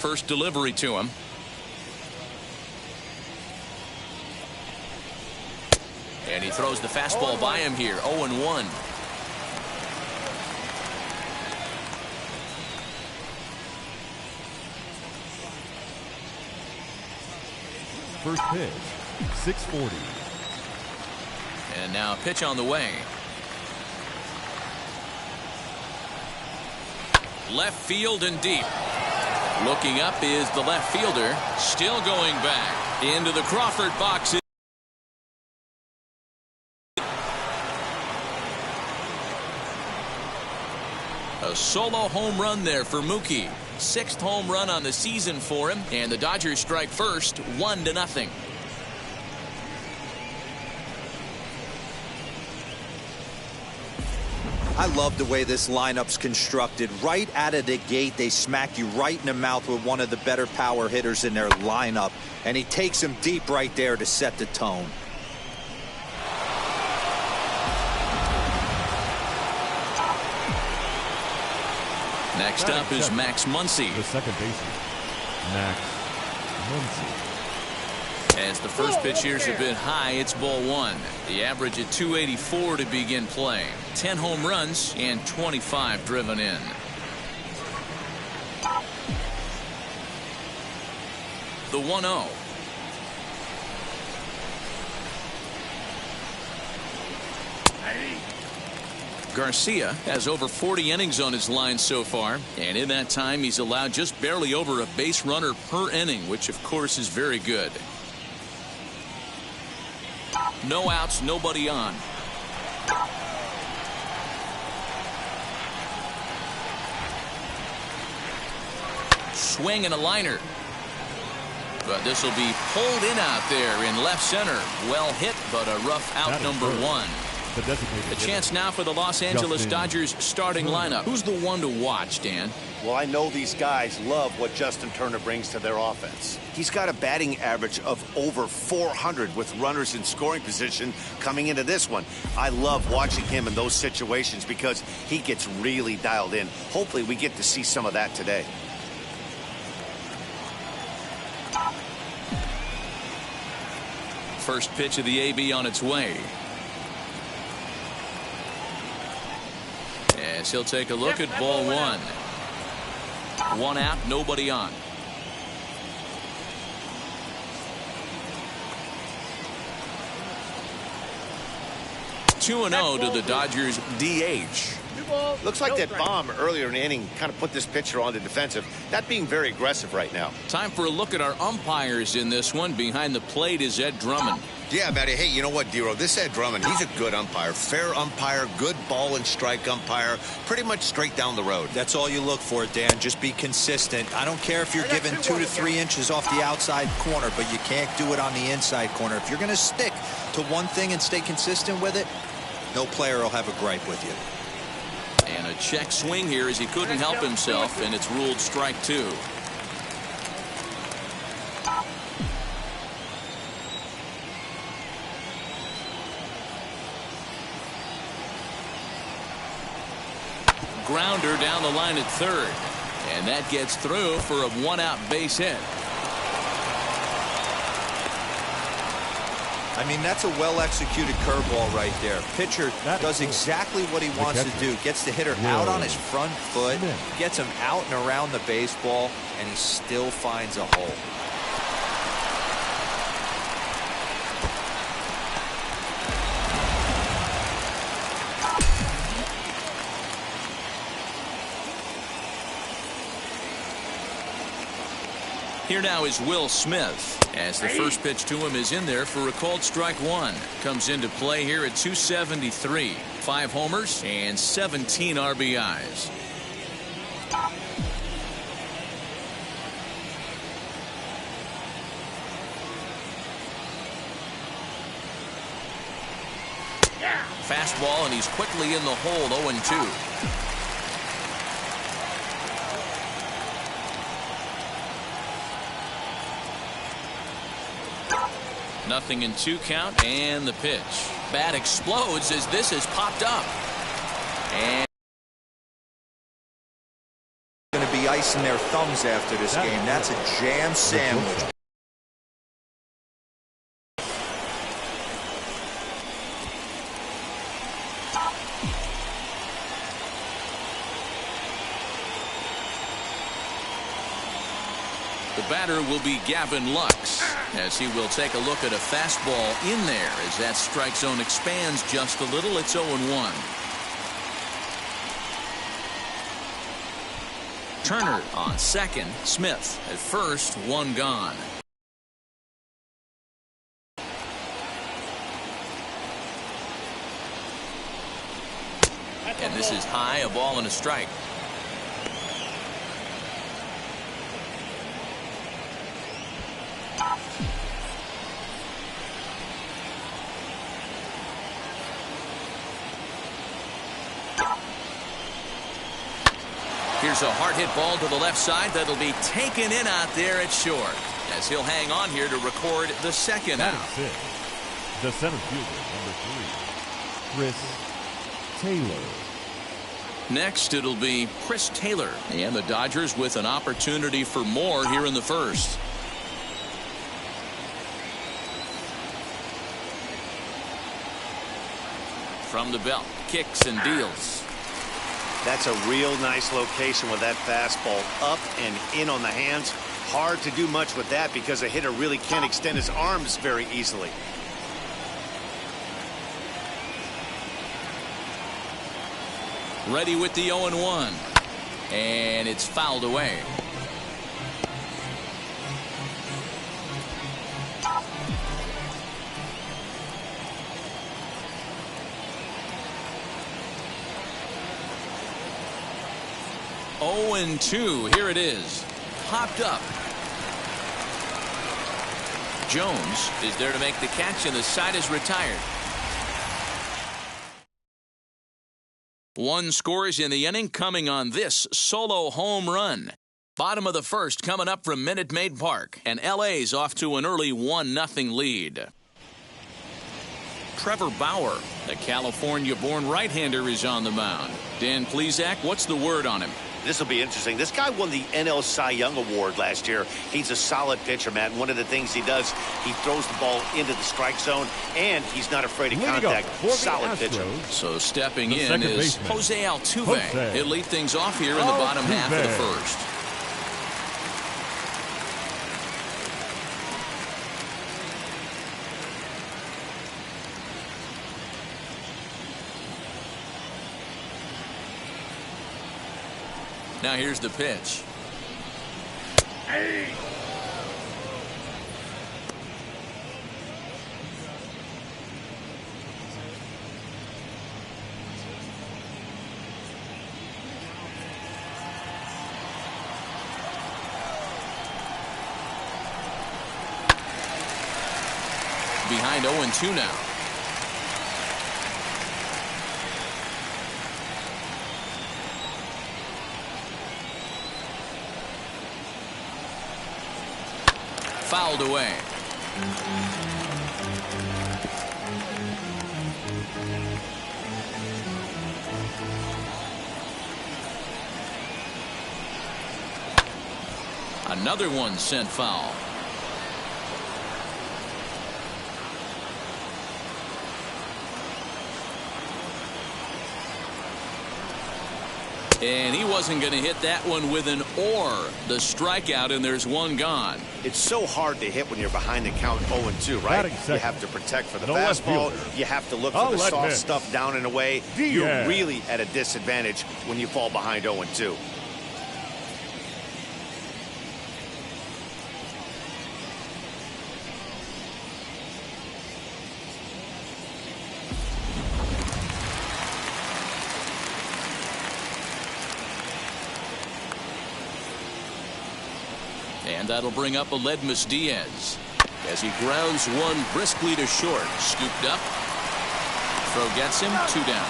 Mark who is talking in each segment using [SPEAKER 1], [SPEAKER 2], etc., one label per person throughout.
[SPEAKER 1] First delivery to him. And he throws the fastball by him here. 0-1.
[SPEAKER 2] First pitch, 640.
[SPEAKER 1] And now a pitch on the way. Left field and deep. Looking up is the left fielder. Still going back into the Crawford box. A solo home run there for Mookie. 6th home run on the season for him, and the Dodgers strike first, 1-0.
[SPEAKER 3] I love the way this lineup's constructed. Right out of the gate, they smack you right in the mouth with one of the better power hitters in their lineup, and he takes him deep right there to set the tone.
[SPEAKER 1] Next up is Max Muncy.
[SPEAKER 2] The second baseman, Max Muncy.
[SPEAKER 1] As the first pitch here's a bit high, it's ball 1. The average at 284 to begin play. 10 home runs and 25 driven in. The 1-0. Garcia has over 40 innings on his line so far, and in that time he's allowed just barely over a base runner per inning, which of course is very good. No outs, nobody on. Swing and a liner. But this will be pulled in out there in left center. Well hit, but a rough out number 1. A chance now for the Los Angeles Dodgers starting lineup. Who's the one to watch, Dan?
[SPEAKER 4] Well, I know these guys love what Justin Turner brings to their offense. He's got a batting average of over 400 with runners in scoring position coming into this one. I love watching him in those situations because he gets really dialed in. Hopefully we get to see some of that today.
[SPEAKER 1] First pitch of the AB on its way. As he'll take a look at ball 1. 1 out, nobody on. 2-0 to the Dodgers DH.
[SPEAKER 4] Looks like that bomb earlier in the inning kind of put this pitcher on the defensive. Not being very aggressive right now.
[SPEAKER 1] Time for a look at our umpires in this one. Behind the plate is Ed Drummond.
[SPEAKER 5] Yeah, Matty. Hey, you know what, Dero? This Ed Drummond, he's a good umpire. Fair umpire, good ball and strike umpire. Pretty much straight down the road.
[SPEAKER 3] That's all you look for, Dan. Just be consistent. I don't care if you're given 2 to 3 inches off the outside corner, but you can't do it on the inside corner. If you're going to stick to one thing and stay consistent with it, no player will have a gripe with you.
[SPEAKER 1] And a check swing here as he couldn't help himself, and it's ruled strike 2. Grounder down the line at third, and that gets through for a 1-out base hit.
[SPEAKER 3] I mean, that's a well-executed curveball right there. Pitcher does exactly what he wants to do. Gets the hitter out on his front foot, gets him out and around the baseball, and he still finds a hole.
[SPEAKER 1] Here now is Will Smith, as the first pitch to him is in there for a called strike 1. Comes into play here at 273. 5 homers and 17 RBIs. Fastball, and he's quickly in the hole. 0-2. Nothing in 2 count, and the pitch. Bat explodes as this has popped up. And
[SPEAKER 3] Going to be ice missing their thumbs after this game. That's a jam sandwich.
[SPEAKER 1] The batter will be Gavin Lux, as he will take a look at a fastball in there as that strike zone expands just a little. It's 0-1. Turner on second. Smith at first. One gone. And this is high, a ball and a strike. Here's a hard hit ball to the left side that'll be taken in out there at short, as he'll hang on here to record the second out.
[SPEAKER 2] The center fielder, number 3, Chris Taylor.
[SPEAKER 1] Next, it'll be Chris Taylor, and the Dodgers with an opportunity for more here in the first. From the belt, kicks and deals.
[SPEAKER 4] That's a real nice location with that fastball up and in on the hands. Hard to do much with that because a hitter really can't extend his arms very easily.
[SPEAKER 1] Ready with the 0-1. And it's fouled away. Oh, and 2. Here it is. Popped up. Jones is there to make the catch, and the side is retired. One scores in the inning coming on this solo home run. Bottom of the first coming up from Minute Maid Park, and LA's off to an early 1-0 lead. Trevor Bauer, the California-born right-hander, is on the mound. Dan Plesac, what's the word on him?
[SPEAKER 4] This will be interesting. This guy won the NL Cy Young Award last year. He's a solid pitcher, Matt. And one of the things he does, he throws the ball into the strike zone, and he's not afraid of contact. Solid pitcher.
[SPEAKER 1] So stepping in is Jose Altuve. He'll lead things off here in the bottom half of the first. Now here's the pitch. Hey. Behind 0-2 now. Fouled away. Another one sent foul. And he wasn't going to hit that one with an or. The strikeout, and there's one gone.
[SPEAKER 4] It's so hard to hit when you're behind the count 0-2, right? You have to protect for the fastball. You have to look for the soft stuff down and away. You're really at a disadvantage when you fall behind 0-2.
[SPEAKER 1] And that'll bring up Aledmus Diaz as he grounds one briskly to short. Scooped up. Throw gets him. 2 down.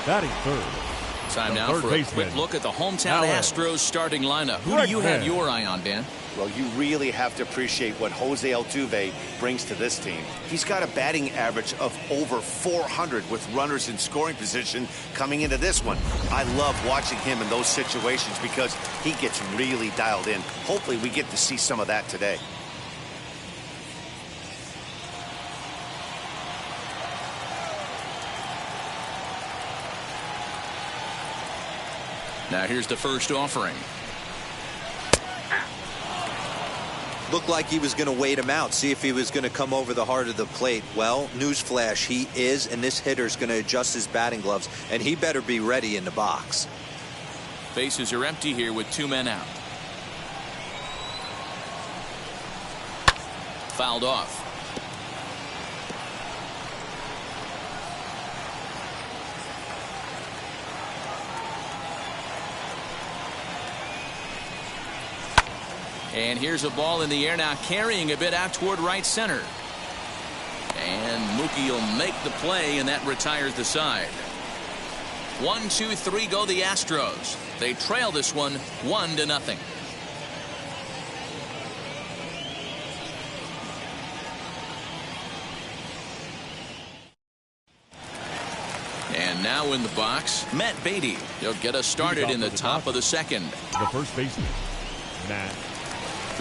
[SPEAKER 2] Batting third,
[SPEAKER 1] Time now for a quick look at the hometown Astros starting lineup. Who do you have your eye on, Dan?
[SPEAKER 4] Well, you really have to appreciate what Jose Altuve brings to this team. He's got a batting average of over 400 with runners in scoring position coming into this one. I love watching him in those situations because he gets really dialed in. Hopefully we get to see some of that today.
[SPEAKER 1] Now here's the first offering.
[SPEAKER 3] Looked like he was going to wait him out, see if he was going to come over the heart of the plate. Well, newsflash, he is, and this hitter's going to adjust his batting gloves, and he better be ready in the box.
[SPEAKER 1] Bases are empty here with 2 men out. Fouled off. And here's a ball in the air now, carrying a bit out toward right center. And Mookie will make the play, and that retires the side. 1, 2, 3 go the Astros. They trail this one 1-0. And now in the box, Matt Beatty. He'll get us started in the top of the second.
[SPEAKER 2] The first baseman, Matt.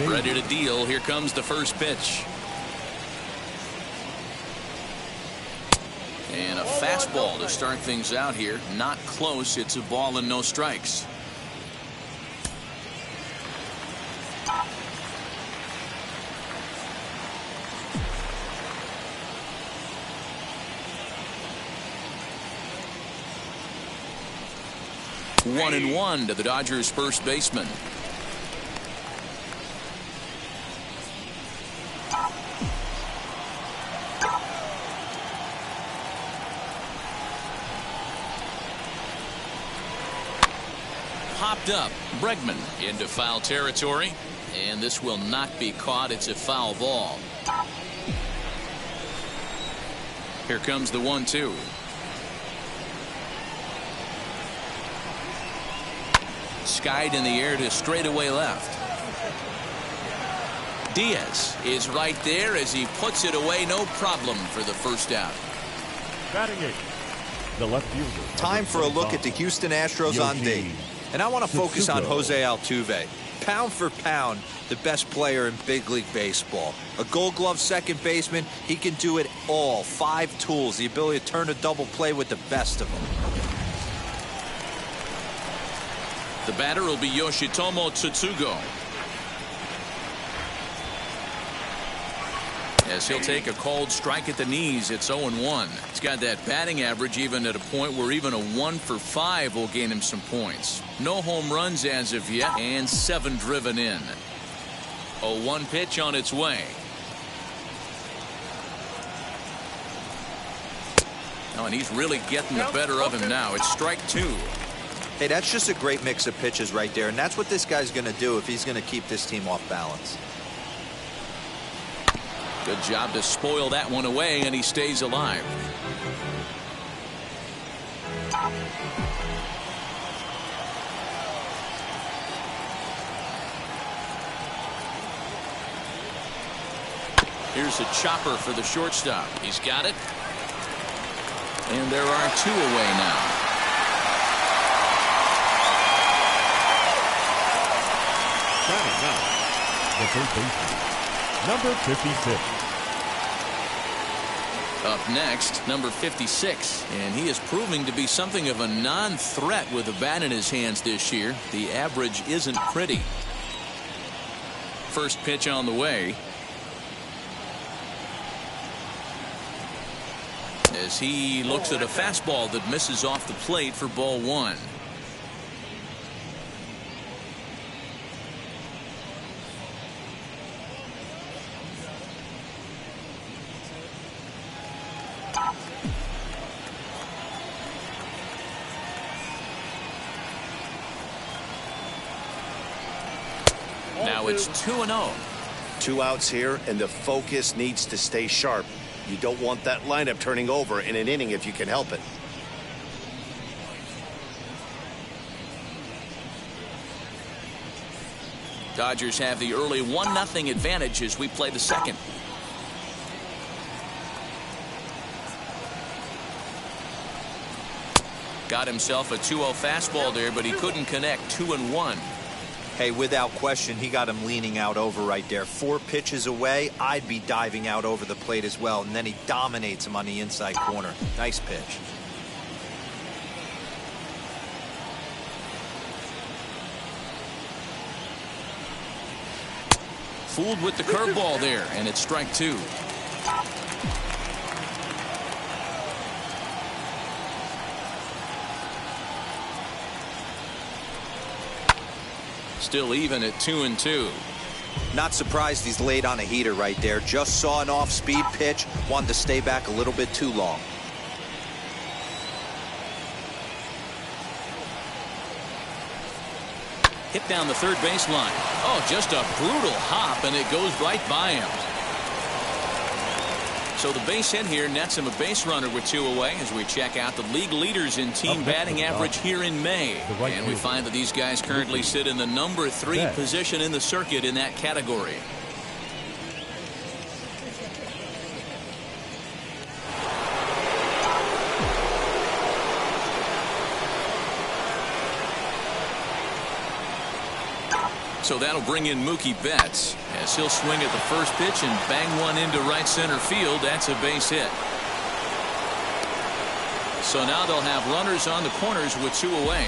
[SPEAKER 1] Ready to deal. Here comes the first pitch. And a fastball to start things out here. Not close. It's a ball and no strikes. One and one to the Dodgers first baseman. Popped up. Bregman into foul territory, and this will not be caught. It's a foul ball. Here comes the 1-2. Skied in the air to straightaway left. Diaz is right there as he puts it away. No problem for the first out.
[SPEAKER 2] Batting eighth, the left fielder.
[SPEAKER 3] Time for a look at the Houston Astros on D. And I want to focus on Jose Altuve. Pound for pound, the best player in big league baseball. A Gold Glove second baseman, he can do it all. 5 tools, the ability to turn a double play with the best of them.
[SPEAKER 1] The batter will be Yoshitomo Tsutsugo. As he'll take a called strike at the knees. It's 0-1. He's got that batting average even at a point where even a 1 for 5 will gain him some points. No home runs as of yet, and 7 driven in. A 1 pitch on its way. Oh, and he's really getting the better of him now. It's strike 2.
[SPEAKER 3] Hey, that's just a great mix of pitches right there, and that's what this guy's going to do if he's going to keep this team off balance.
[SPEAKER 1] Good job to spoil that one away, and he stays alive. Here's a chopper for the shortstop. He's got it. And there are 2 away now.
[SPEAKER 2] The first baseman, number 56.
[SPEAKER 1] Up next, number 56, and he is proving to be something of a non-threat with the bat in his hands this year. The average isn't pretty. First pitch on the way. As he looks at a fastball that misses off the plate for ball 1. Now it's 2-0.
[SPEAKER 4] 2 outs here, and the focus needs to stay sharp. You don't want that lineup turning over in an inning if you can help it.
[SPEAKER 1] Dodgers have the early 1-0 advantage as we play the second. Got himself a 2-0 fastball there, but he couldn't connect. 2-1.
[SPEAKER 3] Hey, without question, he got him leaning out over right there. 4 pitches away, I'd be diving out over the plate as well, and then he dominates him on the inside corner. Nice pitch.
[SPEAKER 1] Fooled with the curveball there, and it's strike 2. Still even at 2-2.
[SPEAKER 3] Not surprised he's laid on a heater right there. Just saw an off-speed pitch. Wanted to stay back a little bit too long.
[SPEAKER 1] Hit down the third baseline. Oh, just a brutal hop, and it goes right by him. So the base hit here nets him a base runner with 2 away as we check out the league leaders in team batting average here in May. And we find that these guys currently sit in the number 3 position in the circuit in that category. So that'll bring in Mookie Betts as he'll swing at the first pitch and bang one into right center field. That's a base hit. So now they'll have runners on the corners with 2 away.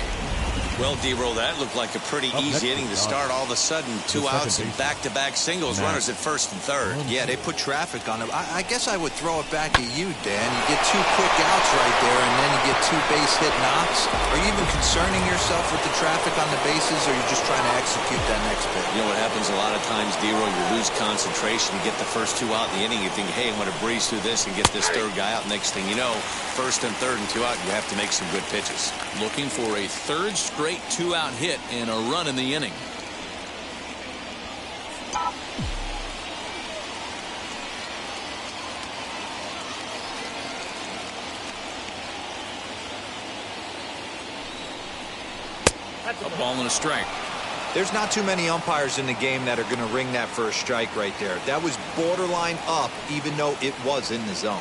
[SPEAKER 4] Well, D-Roll, that looked like a pretty easy inning to start. All of a sudden, 2 outs and back-to-back singles, runners at first and third.
[SPEAKER 3] Yeah, they put traffic on him. I guess I would throw it back at you, Dan. You get 2 quick outs right there, and then you get 2 base hit knocks. Are you even concerning yourself with the traffic on the bases, or are you just trying to execute that next pitch?
[SPEAKER 4] You know what happens a lot of times, D-Roll, you lose concentration. You get the first 2 out in the inning. You think, hey, I'm going to breeze through this and get this third guy out. Next thing you know, first and third and 2 out, you have to make some good pitches.
[SPEAKER 1] Looking for a third straight 2-out hit and a run in the inning. A ball and a strike.
[SPEAKER 3] There's not too many umpires in the game that are going to ring that first strike right there. That was borderline up, even though it was in the zone.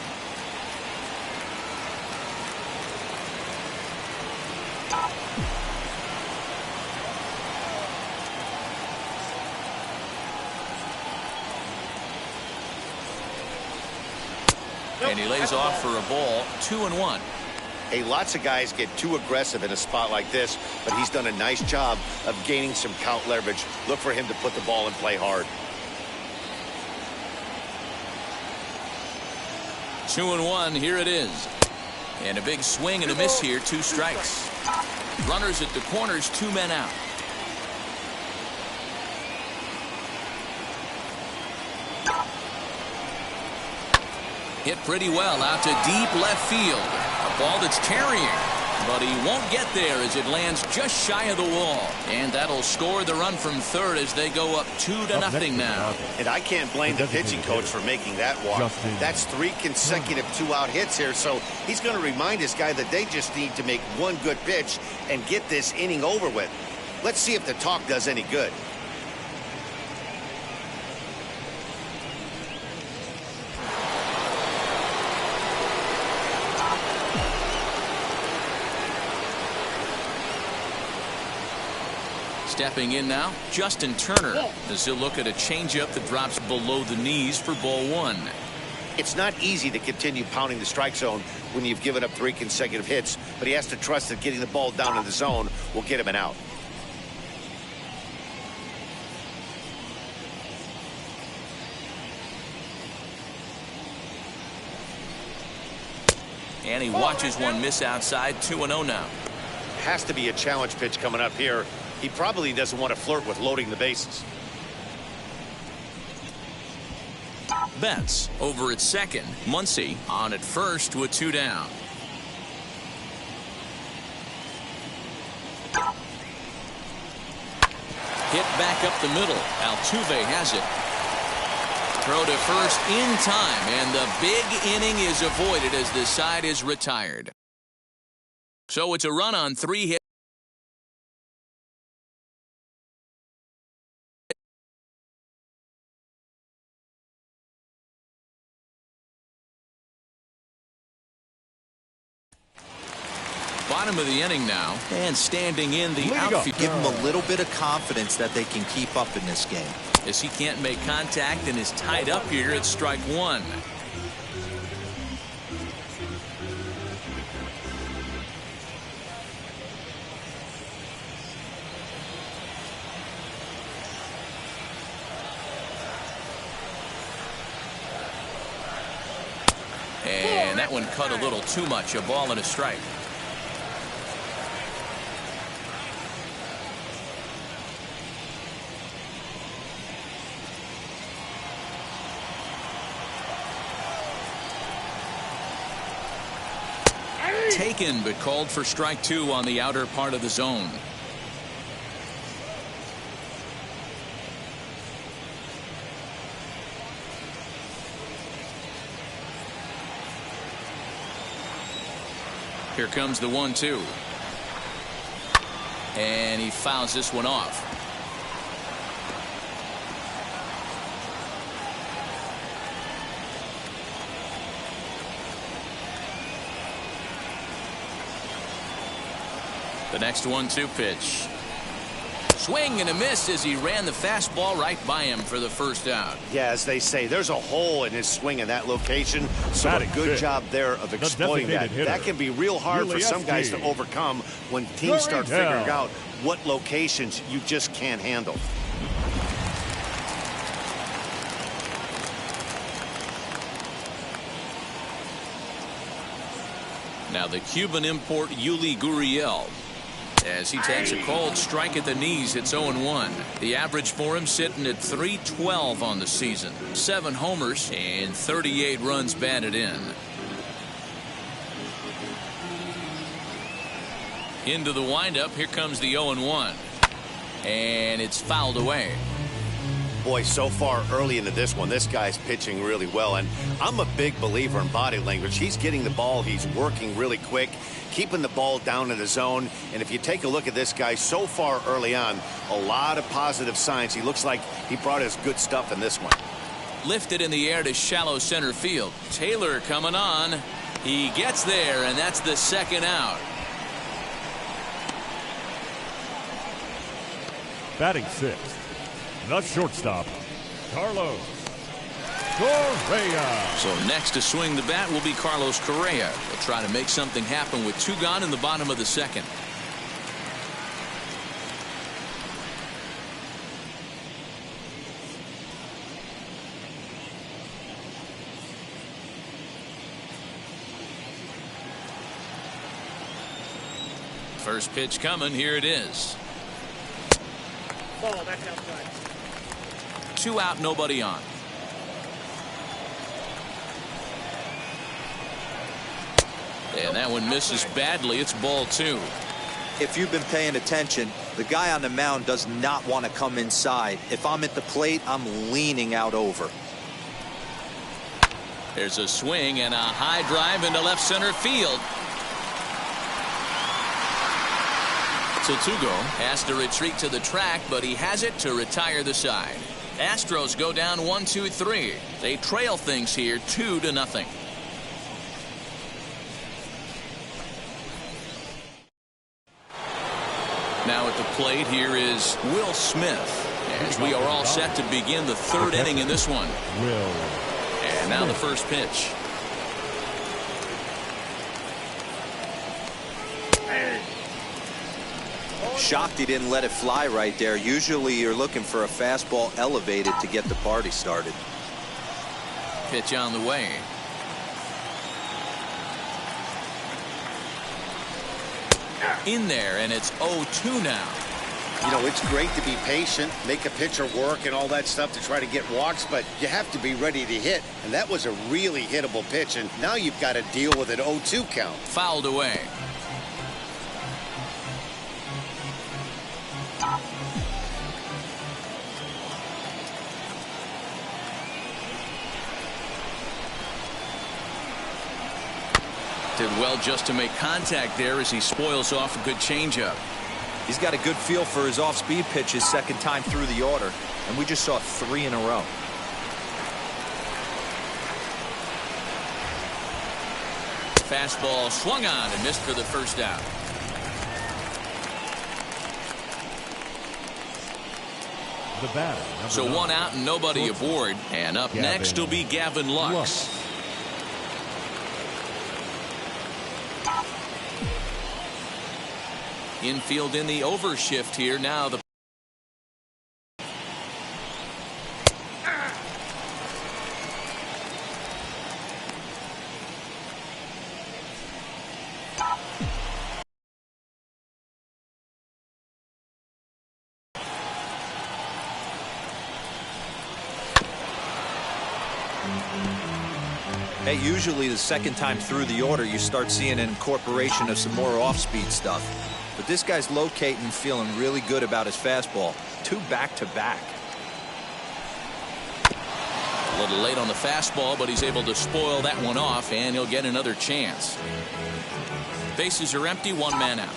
[SPEAKER 1] And he lays off for a ball. 2-1.
[SPEAKER 4] Hey, lots of guys get too aggressive in a spot like this, but he's done a nice job of gaining some count leverage. Look for him to put the ball in play hard.
[SPEAKER 1] 2-1. Here it is. And a big swing and a miss here. 2 strikes. Runners at the corners, 2 men out. Hit pretty well out to deep left field. A ball that's carrying, but he won't get there as it lands just shy of the wall. And that'll score the run from third as they go up 2-0 now.
[SPEAKER 4] And I can't blame the pitching coach for making that walk. That's 3 consecutive 2-out hits here, so he's going to remind this guy that they just need to make 1 good pitch and get this inning over with. Let's see if the talk does any good.
[SPEAKER 1] Stepping in now, Justin Turner, as he'll look at a changeup that drops below the knees for ball 1.
[SPEAKER 4] It's not easy to continue pounding the strike zone when you've given up 3 consecutive hits, but he has to trust that getting the ball down in the zone will get him an out.
[SPEAKER 1] And he watches one miss outside. 2-0 now.
[SPEAKER 4] Has to be a challenge pitch coming up here. He probably doesn't want to flirt with loading the bases.
[SPEAKER 1] Betts over at second. Muncy on at first with 2 down. Hit back up the middle. Altuve has it. Throw to first in time, and the big inning is avoided as the side is retired. So it's a run on 3 hits. Bottom of the inning now, and standing in the outfield.
[SPEAKER 3] Give him a little bit of confidence that they can keep up in this game.
[SPEAKER 1] As he can't make contact and is tied up here at strike one. And that one cut a little too much. A ball and a strike. Taken, but called for strike two on the outer part of the zone. Here comes the 1-2. And he fouls this one off. The next 1-2 pitch. Swing and a miss as he ran the fastball right by him for the first out.
[SPEAKER 4] Yeah, as they say, there's a hole in his swing in that location. So a good job there of exploiting that. That can be real hard for some guys to overcome when teams start figuring out what locations you just can't handle.
[SPEAKER 1] Now the Cuban import Yuli Gurriel. As he takes a cold strike at the knees, it's 0-1. The average for him sitting at .312 on the season. 7 homers and 38 runs batted in. Into the windup, here comes the 0-1. And it's fouled away.
[SPEAKER 4] Boy, so far early into this one, this guy's pitching really well. And I'm a big believer in body language. He's getting the ball. He's working really quick, keeping the ball down in the zone. And if you take a look at this guy so far early on, a lot of positive signs. He looks like he brought us good stuff in this one.
[SPEAKER 1] Lifted in the air to shallow center field. Taylor coming on. He gets there, and that's the second out.
[SPEAKER 2] Batting sixth, the shortstop, Carlos Correa.
[SPEAKER 1] So next to swing the bat will be Carlos Correa. They'll try to make something happen with 2 gone in the bottom of the second. First pitch coming. Here it is.
[SPEAKER 6] Ball, that's outside.
[SPEAKER 1] 2 out, nobody on. And that one misses badly. It's ball 2.
[SPEAKER 3] If you've been paying attention, the guy on the mound does not want to come inside. If I'm at the plate, I'm leaning out over.
[SPEAKER 1] There's a swing and a high drive into left center field. So Tugo has to retreat to the track, but he has it to retire the side. Astros go down 1-2-3. They trail things here 2-0. Now at the plate here is Will Smith, as we are all set to begin the 3rd inning in this one. And now the first pitch.
[SPEAKER 3] Shocked he didn't let it fly right there. Usually you're looking for a fastball elevated to get the party started.
[SPEAKER 1] Pitch on the way. In there, and it's 0-2 now.
[SPEAKER 4] You know, it's great to be patient, make a pitcher work and all that stuff to try to get walks, but you have to be ready to hit. And that was a really hittable pitch, and now you've got to deal with an 0-2 count.
[SPEAKER 1] Fouled away. Did well just to make contact there as he spoils off a good changeup.
[SPEAKER 3] He's got a good feel for his off-speed pitches second time through the order, and we just saw 3 in a row.
[SPEAKER 1] Fastball swung on and missed for the first out.
[SPEAKER 2] The batter,
[SPEAKER 1] so
[SPEAKER 2] 9.
[SPEAKER 1] 1 out and nobody aboard. And up next will be Gavin Lux. Infield in the overshift here now. The
[SPEAKER 3] Hey, usually the second time through the order you start seeing an incorporation of some more off-speed stuff. But this guy's locating, feeling really good about his fastball. 2 back-to-back.
[SPEAKER 1] A little late on the fastball, but he's able to spoil that one off, and he'll get another chance. Bases are empty, 1 man out.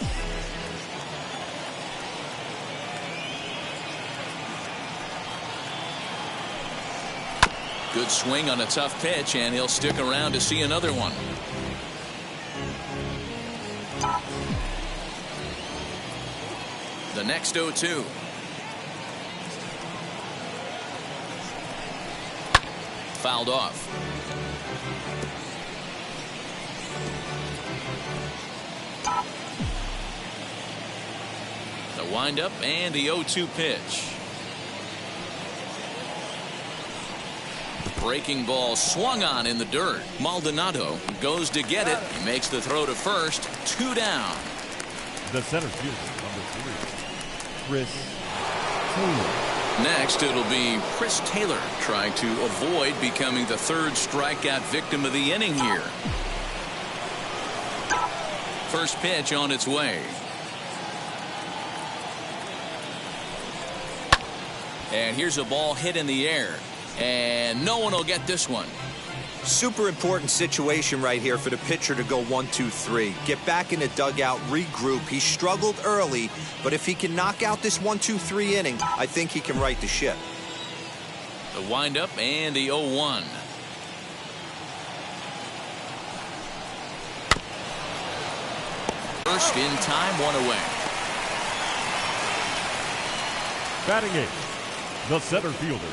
[SPEAKER 1] Good swing on a tough pitch, and he'll stick around to see another one. The next 0-2. Fouled off. The windup and the 0-2 pitch. Breaking ball swung on in the dirt. Maldonado goes to get it. He makes the throw to first. 2 down.
[SPEAKER 2] The center fielder, number 3, Chris Taylor.
[SPEAKER 1] Next, it'll be Chris Taylor trying to avoid becoming the 3rd strikeout victim of the inning here. First pitch on its way. And here's a ball hit in the air. And no one will get this one.
[SPEAKER 3] Super important situation right here for the pitcher to go 1-2-3. Get back in the dugout, regroup. He struggled early, but if he can knock out this 1-2-3 inning, I think he can right the ship.
[SPEAKER 1] The windup and the 0-1. First in time, 1 away.
[SPEAKER 2] Batting 8th, the center fielder,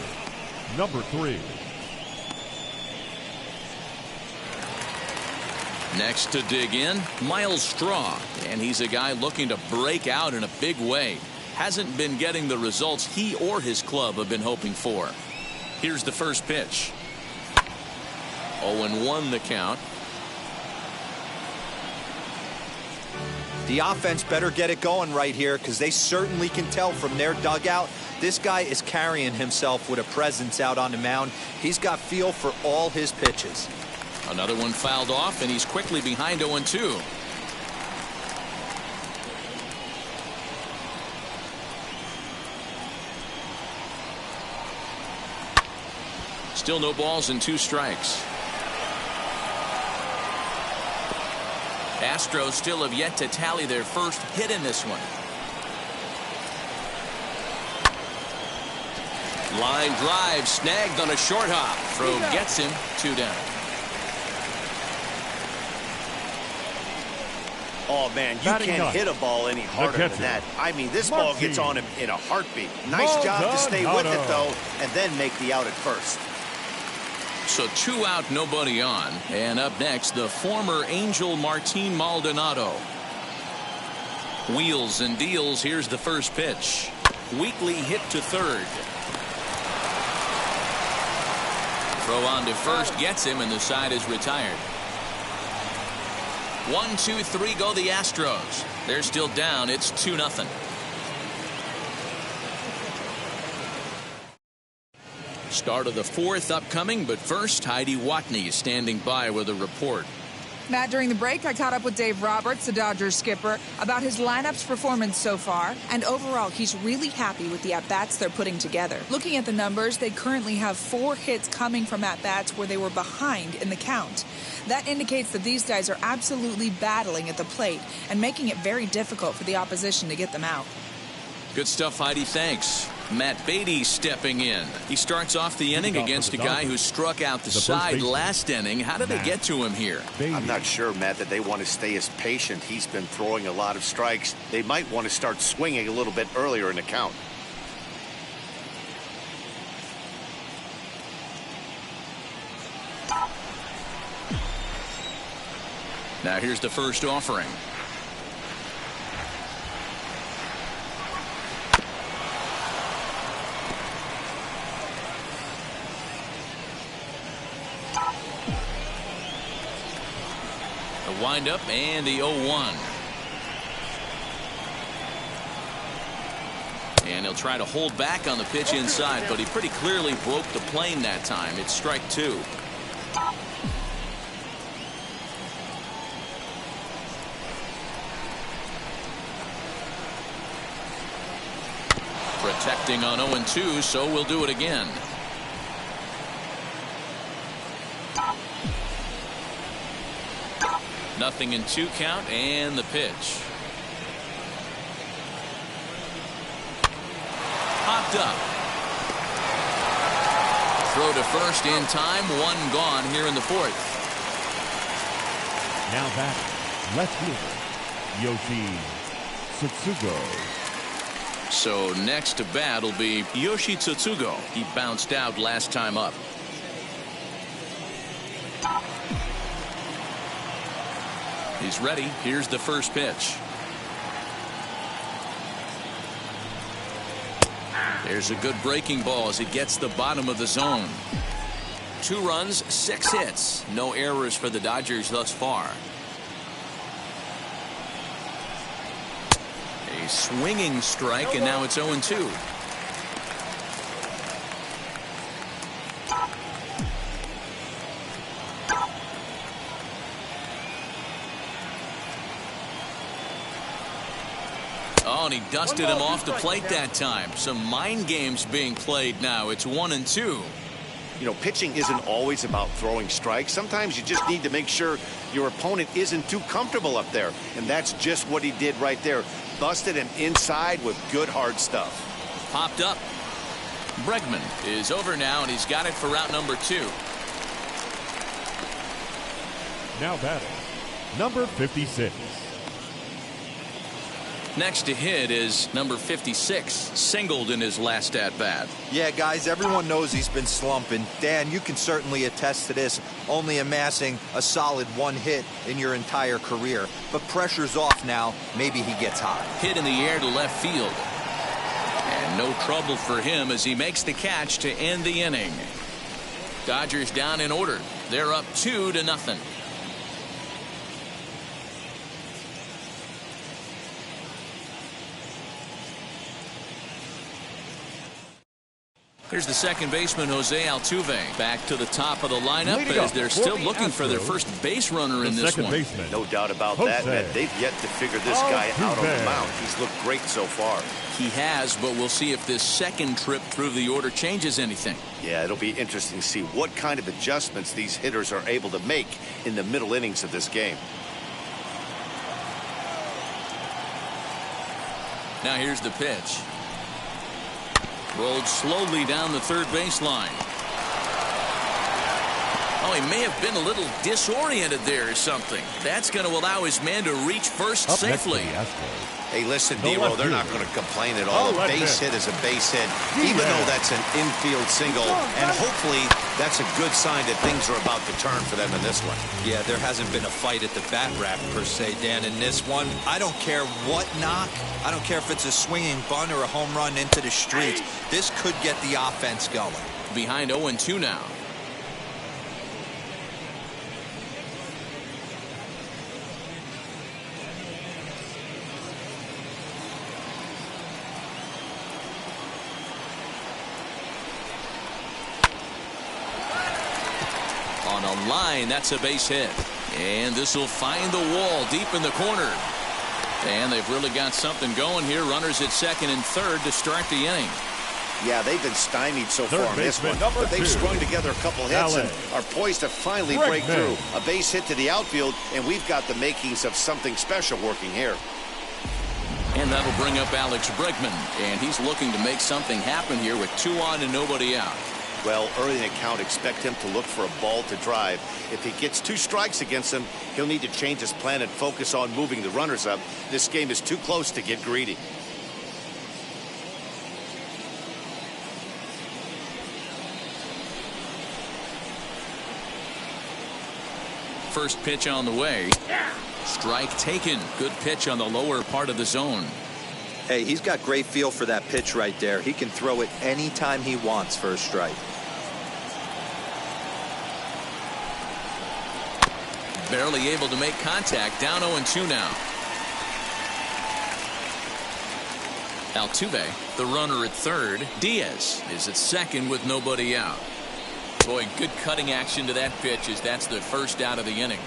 [SPEAKER 2] number 3.
[SPEAKER 1] Next to dig in, Miles Straw, and he's a guy looking to break out in a big way. Hasn't been getting the results he or his club have been hoping for. Here's the first pitch. 0-1 the count.
[SPEAKER 3] The offense better get it going right here, because they certainly can tell from their dugout this guy is carrying himself with a presence out on the mound. He's got feel for all his pitches.
[SPEAKER 1] Another one fouled off, and he's quickly behind 0-2. Still no balls and 2 strikes. Astros still have yet to tally their first hit in this one. Line drive snagged on a short hop. Throw gets him. 2 down.
[SPEAKER 4] Oh, man, you can't hit a ball any harder than that. I mean, this ball gets on him in a heartbeat. Nice job to stay with it, though, and then make the out at first.
[SPEAKER 1] So 2 out, nobody on. And up next, the former Angel Martin Maldonado. Wheels and deals. Here's the first pitch. Weakly hit to third. Throw on to first gets him, and the side is retired. 1, 2, 3 go the Astros. They're still down. It's 2-0. Start of the 4th upcoming, but first, Heidi Watney is standing by with a report.
[SPEAKER 7] Matt, during the break, I caught up with Dave Roberts, the Dodgers skipper, about his lineup's performance so far, and overall, he's really happy with the at-bats they're putting together. Looking at the numbers, they currently have 4 hits coming from at-bats where they were behind in the count. That indicates that these guys are absolutely battling at the plate and making it very difficult for the opposition to get them out.
[SPEAKER 1] Good stuff, Heidi. Thanks. Matt Beatty stepping in. He starts off the inning against a guy who struck out the side last inning. How did they get to him here?
[SPEAKER 4] I'm not sure, Matt, that they want to stay as patient. He's been throwing a lot of strikes. They might want to start swinging a little bit earlier in the count.
[SPEAKER 1] Now here's the first offering. The windup and the 0-1. And he'll try to hold back on the pitch inside, but he pretty clearly broke the plane that time. It's strike 2. Protecting on 0-2, so we'll do it again. Nothing in 2 count, and the pitch. Popped up. Throw to first in time. 1 gone here in the 4th.
[SPEAKER 2] Now back, left fielder, Yoshi Tsutsugo.
[SPEAKER 1] So next to bat will be Yoshi Tsutsugo. He bounced out last time up. He's ready. Here's the first pitch. There's a good breaking ball as it gets the bottom of the zone. 2 runs, 6 hits. No errors for the Dodgers thus far. A swinging strike, and now it's 0-2. Oh, and he dusted him off the plate that time. Some mind games being played now. It's 1-2.
[SPEAKER 4] You know, pitching isn't always about throwing strikes. Sometimes you just need to make sure your opponent isn't too comfortable up there. And that's just what he did right there. Busted him inside with good hard stuff.
[SPEAKER 1] Popped up. Bregman is over now, and he's got it for out number 2.
[SPEAKER 2] Now batting, number 56.
[SPEAKER 1] Next to hit is number 56. Singled in his last at bat.
[SPEAKER 3] Yeah, guys, everyone knows he's been slumping. Dan, you can certainly attest to this, only amassing a solid 1 hit in your entire career. But pressure's off now. Maybe he gets hot.
[SPEAKER 1] Hit in the air to left field. And no trouble for him as he makes the catch to end the inning. Dodgers down in order. They're up 2-0. Here's the second baseman, Jose Altuve, back to the top of the lineup as they're still looking for their first base runner in this one.
[SPEAKER 4] No doubt about that, man. They've yet to figure this guy out on the mound. He's looked great so far.
[SPEAKER 1] He has, but we'll see if this second trip through the order changes anything.
[SPEAKER 4] Yeah, it'll be interesting to see what kind of adjustments these hitters are able to make in the middle innings of this game.
[SPEAKER 1] Now here's the pitch. Rolled slowly down the third baseline. Oh, he may have been a little disoriented there or something. That's going to allow his man to reach first safely.
[SPEAKER 4] Hey, listen, D-Roll, they're not going to complain at all. A base hit is a base hit, even though that's an infield single. And hopefully that's a good sign that things are about to turn for them in this one.
[SPEAKER 3] Yeah, there hasn't been a fight at the bat rack, per se, Dan, in this one. I don't care what knock. I don't care if it's a swinging bunt or a home run into the streets. This could get the offense going.
[SPEAKER 1] Behind 0-2 now. On a line, that's a base hit. And this will find the wall deep in the corner. And they've really got something going here. Runners at second and third to start the inning.
[SPEAKER 4] Yeah, they've been stymied so far in this one, but they've strung together a couple hits and are poised to finally break through. A base hit to the outfield, and we've got the makings of something special working here.
[SPEAKER 1] And And that'll bring up Alex Bregman, and he's looking to make something happen here with 2 on and nobody out.
[SPEAKER 4] Well, early in the count, expect him to look for a ball to drive. If he gets 2 strikes against him, he'll need to change his plan and focus on moving the runners up. This game is too close to get greedy.
[SPEAKER 1] First pitch on the way. Strike taken. Good pitch on the lower part of the zone.
[SPEAKER 3] Hey, he's got great feel for that pitch right there. He can throw it anytime he wants for a strike.
[SPEAKER 1] Barely able to make contact. Down 0-2 now. Altuve, the runner at third. Diaz is at second with nobody out. Boy, good cutting action to that pitch as that's the first out of the inning.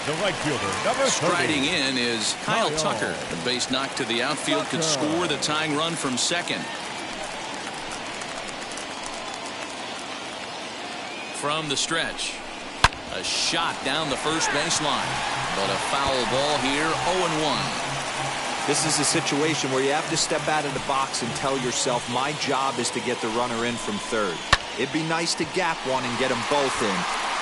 [SPEAKER 2] The right fielder, number 30.
[SPEAKER 1] Striding in is Kyle Tucker. The base knock to the outfield could score the tying run from second. From the stretch, a shot down the first baseline, but a foul ball here. 0-1.
[SPEAKER 3] This is a situation where you have to step out of the box and tell yourself, my job is to get the runner in from third. It'd be nice to gap one and get them both in,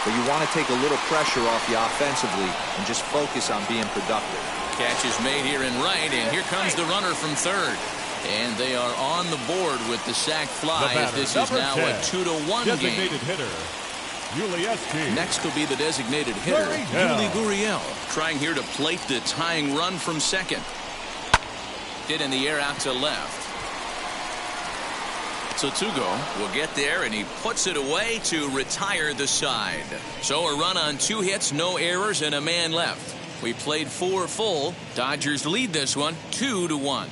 [SPEAKER 3] but you want to take a little pressure off you offensively and just focus on being productive.
[SPEAKER 1] Catch is made here in right, and here comes the runner from third. And they are on the board with the sack fly as this is now 10. A 2-1
[SPEAKER 2] designated
[SPEAKER 1] game.
[SPEAKER 2] Hitter. Yuli
[SPEAKER 1] Next will be the designated hitter, Yuli Gurriel, trying here to plate the tying run from second. Hit in the air out to left. So Tugo will get there, and he puts it away to retire the side. So a run on 2 hits, no errors, and a man left. We played 4 full. Dodgers lead this one 2-1.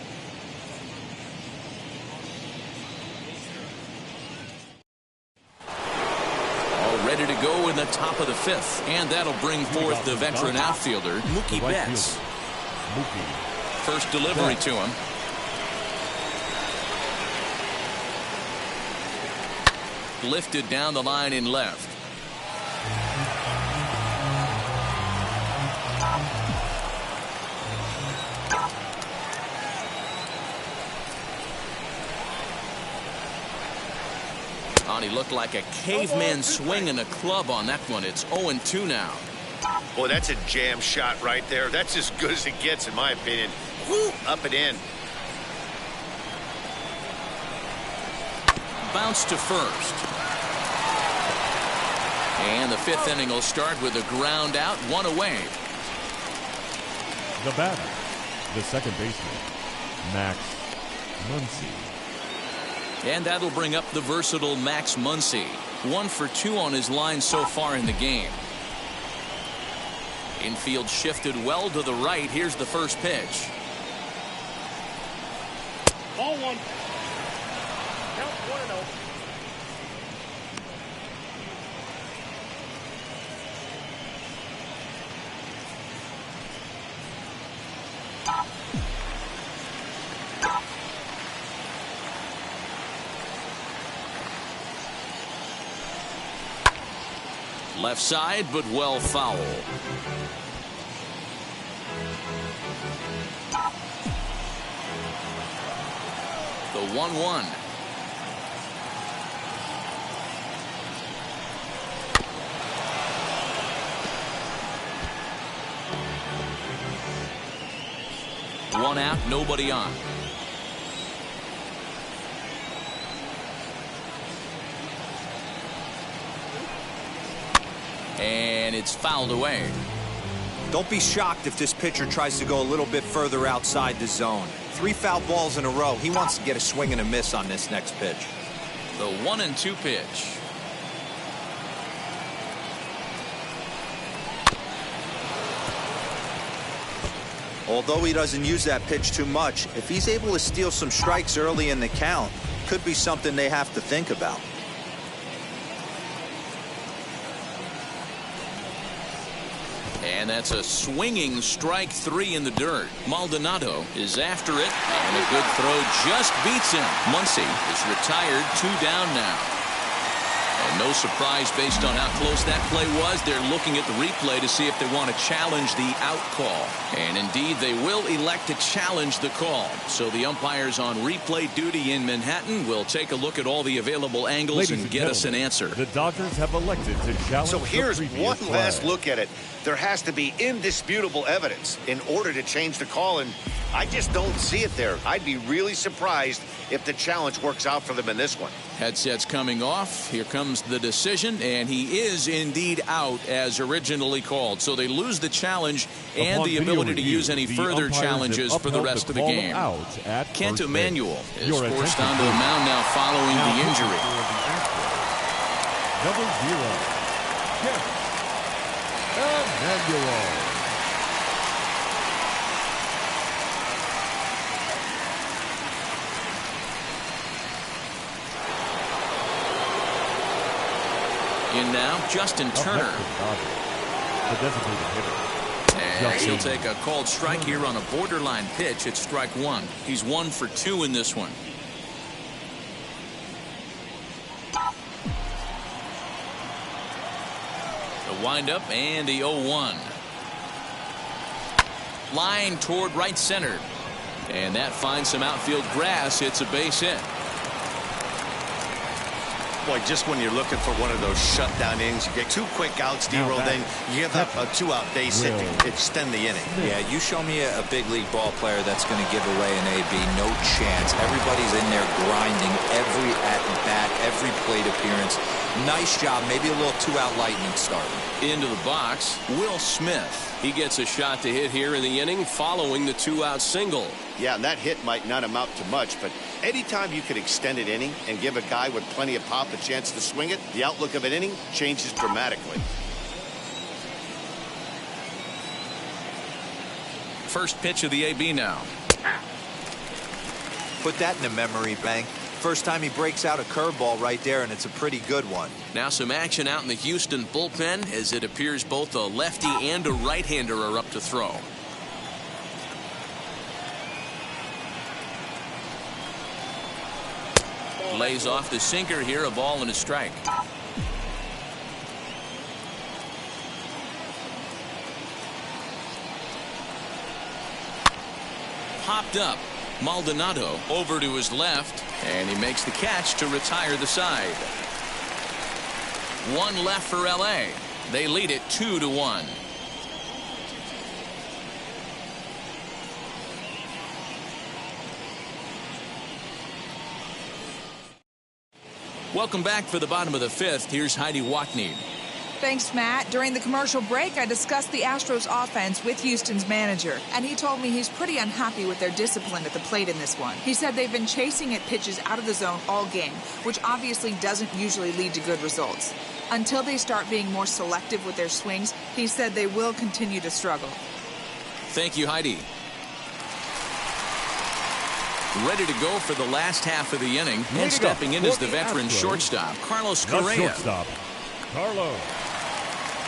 [SPEAKER 1] Ready to go in the top of the 5th, and that'll bring forth the veteran outfielder Mookie Betts. First delivery to him. Lifted down the line in left. He looked like a caveman swinging a club on that one. It's 0-2 now.
[SPEAKER 4] Boy, that's a jam shot right there. That's as good as it gets, in my opinion. Woo, up and in.
[SPEAKER 1] Bounce to first. And the 5th inning will start with a ground out, 1 away.
[SPEAKER 2] The batter, the second baseman, Max Muncy.
[SPEAKER 1] And that'll bring up the versatile Max Muncy. 1 for 2 on his line so far in the game. Infield shifted well to the right. Here's the first pitch.
[SPEAKER 6] Ball 1. Count 1-0.
[SPEAKER 1] Left side, but well foul. The 1-1. One out, nobody on. And it's fouled away.
[SPEAKER 3] Don't be shocked if this pitcher tries to go a little bit further outside the zone. 3 foul balls in a row. He wants to get a swing and a miss on this next pitch.
[SPEAKER 1] The 1-2 pitch.
[SPEAKER 3] Although he doesn't use that pitch too much, if he's able to steal some strikes early in the count, could be something they have to think about.
[SPEAKER 1] And that's a swinging strike 3 in the dirt. Maldonado is after it, and a good throw just beats him. Muncy is retired, 2 down now. And No surprise based on how close that play was. They're looking at the replay to see if they want to challenge the out call. And indeed, they will elect to challenge the call. So the umpires on replay duty in Manhattan will take a look at all the available angles and get us an answer.
[SPEAKER 2] The Dodgers have elected to challenge.
[SPEAKER 4] So here's one
[SPEAKER 2] flag.
[SPEAKER 4] last look at it. There has to be indisputable evidence in order to change the call, and I just don't see it there. I'd be really surprised if the challenge works out for them in this one.
[SPEAKER 1] Headsets coming off. Here comes the decision, and he is indeed out as originally called. So they lose the challenge and
[SPEAKER 2] Upon
[SPEAKER 1] the ability to
[SPEAKER 2] review,
[SPEAKER 1] use any
[SPEAKER 2] the
[SPEAKER 1] double challenges for the rest of the game. Kent Emanuel is forced onto the mound now following the injury.
[SPEAKER 2] Number 0, Kent Emanuel.
[SPEAKER 1] In now, Justin Turner.
[SPEAKER 2] The designated hitter.
[SPEAKER 1] And he'll take a called strike here on a borderline pitch. It's strike 1. He's 1 for 2 in this one. The windup and the 0-1. Line toward right center. And that finds some outfield grass. It's a base hit.
[SPEAKER 4] Boy, just when you're looking for one of those shutdown innings, you get 2 quick outs, D-Roll, then you give up a 2-out base hit to extend the inning.
[SPEAKER 3] Yeah, you show me a big league ball player that's going to give away an AB. No chance. Everybody's in there grinding every at-bat, every plate appearance. Nice job. Maybe a little 2-out lightning start.
[SPEAKER 1] Into the box, Will Smith. He gets a shot to hit here in the inning following the 2-out single.
[SPEAKER 4] Yeah, and that hit might not amount to much, but anytime you could extend an inning and give a guy with plenty of pop a chance to swing it, the outlook of an inning changes dramatically.
[SPEAKER 1] First pitch of the AB now.
[SPEAKER 3] Put that in the memory bank. First time he breaks out a curveball right there, and it's a pretty good one.
[SPEAKER 1] Now some action out in the Houston bullpen as it appears both a lefty and a right-hander are up to throw. Lays off the sinker here, a ball and a strike. Popped up. Maldonado over to his left, and he makes the catch to retire the side. 1 left for LA. They lead it 2-1. Welcome back for the bottom of the 5th. Here's Heidi Watney.
[SPEAKER 7] Thanks, Matt. During the commercial break, I discussed the Astros offense with Houston's manager, and he told me he's pretty unhappy with their discipline at the plate in this one. He said they've been chasing at pitches out of the zone all game, which obviously doesn't usually lead to good results. Until they start being more selective with their swings, he said they will continue to struggle.
[SPEAKER 1] Thank you, Heidi. Ready to go for the last half of the inning, and stepping in is the veteran shortstop, Carlos Correa.
[SPEAKER 2] Shortstop, Carlos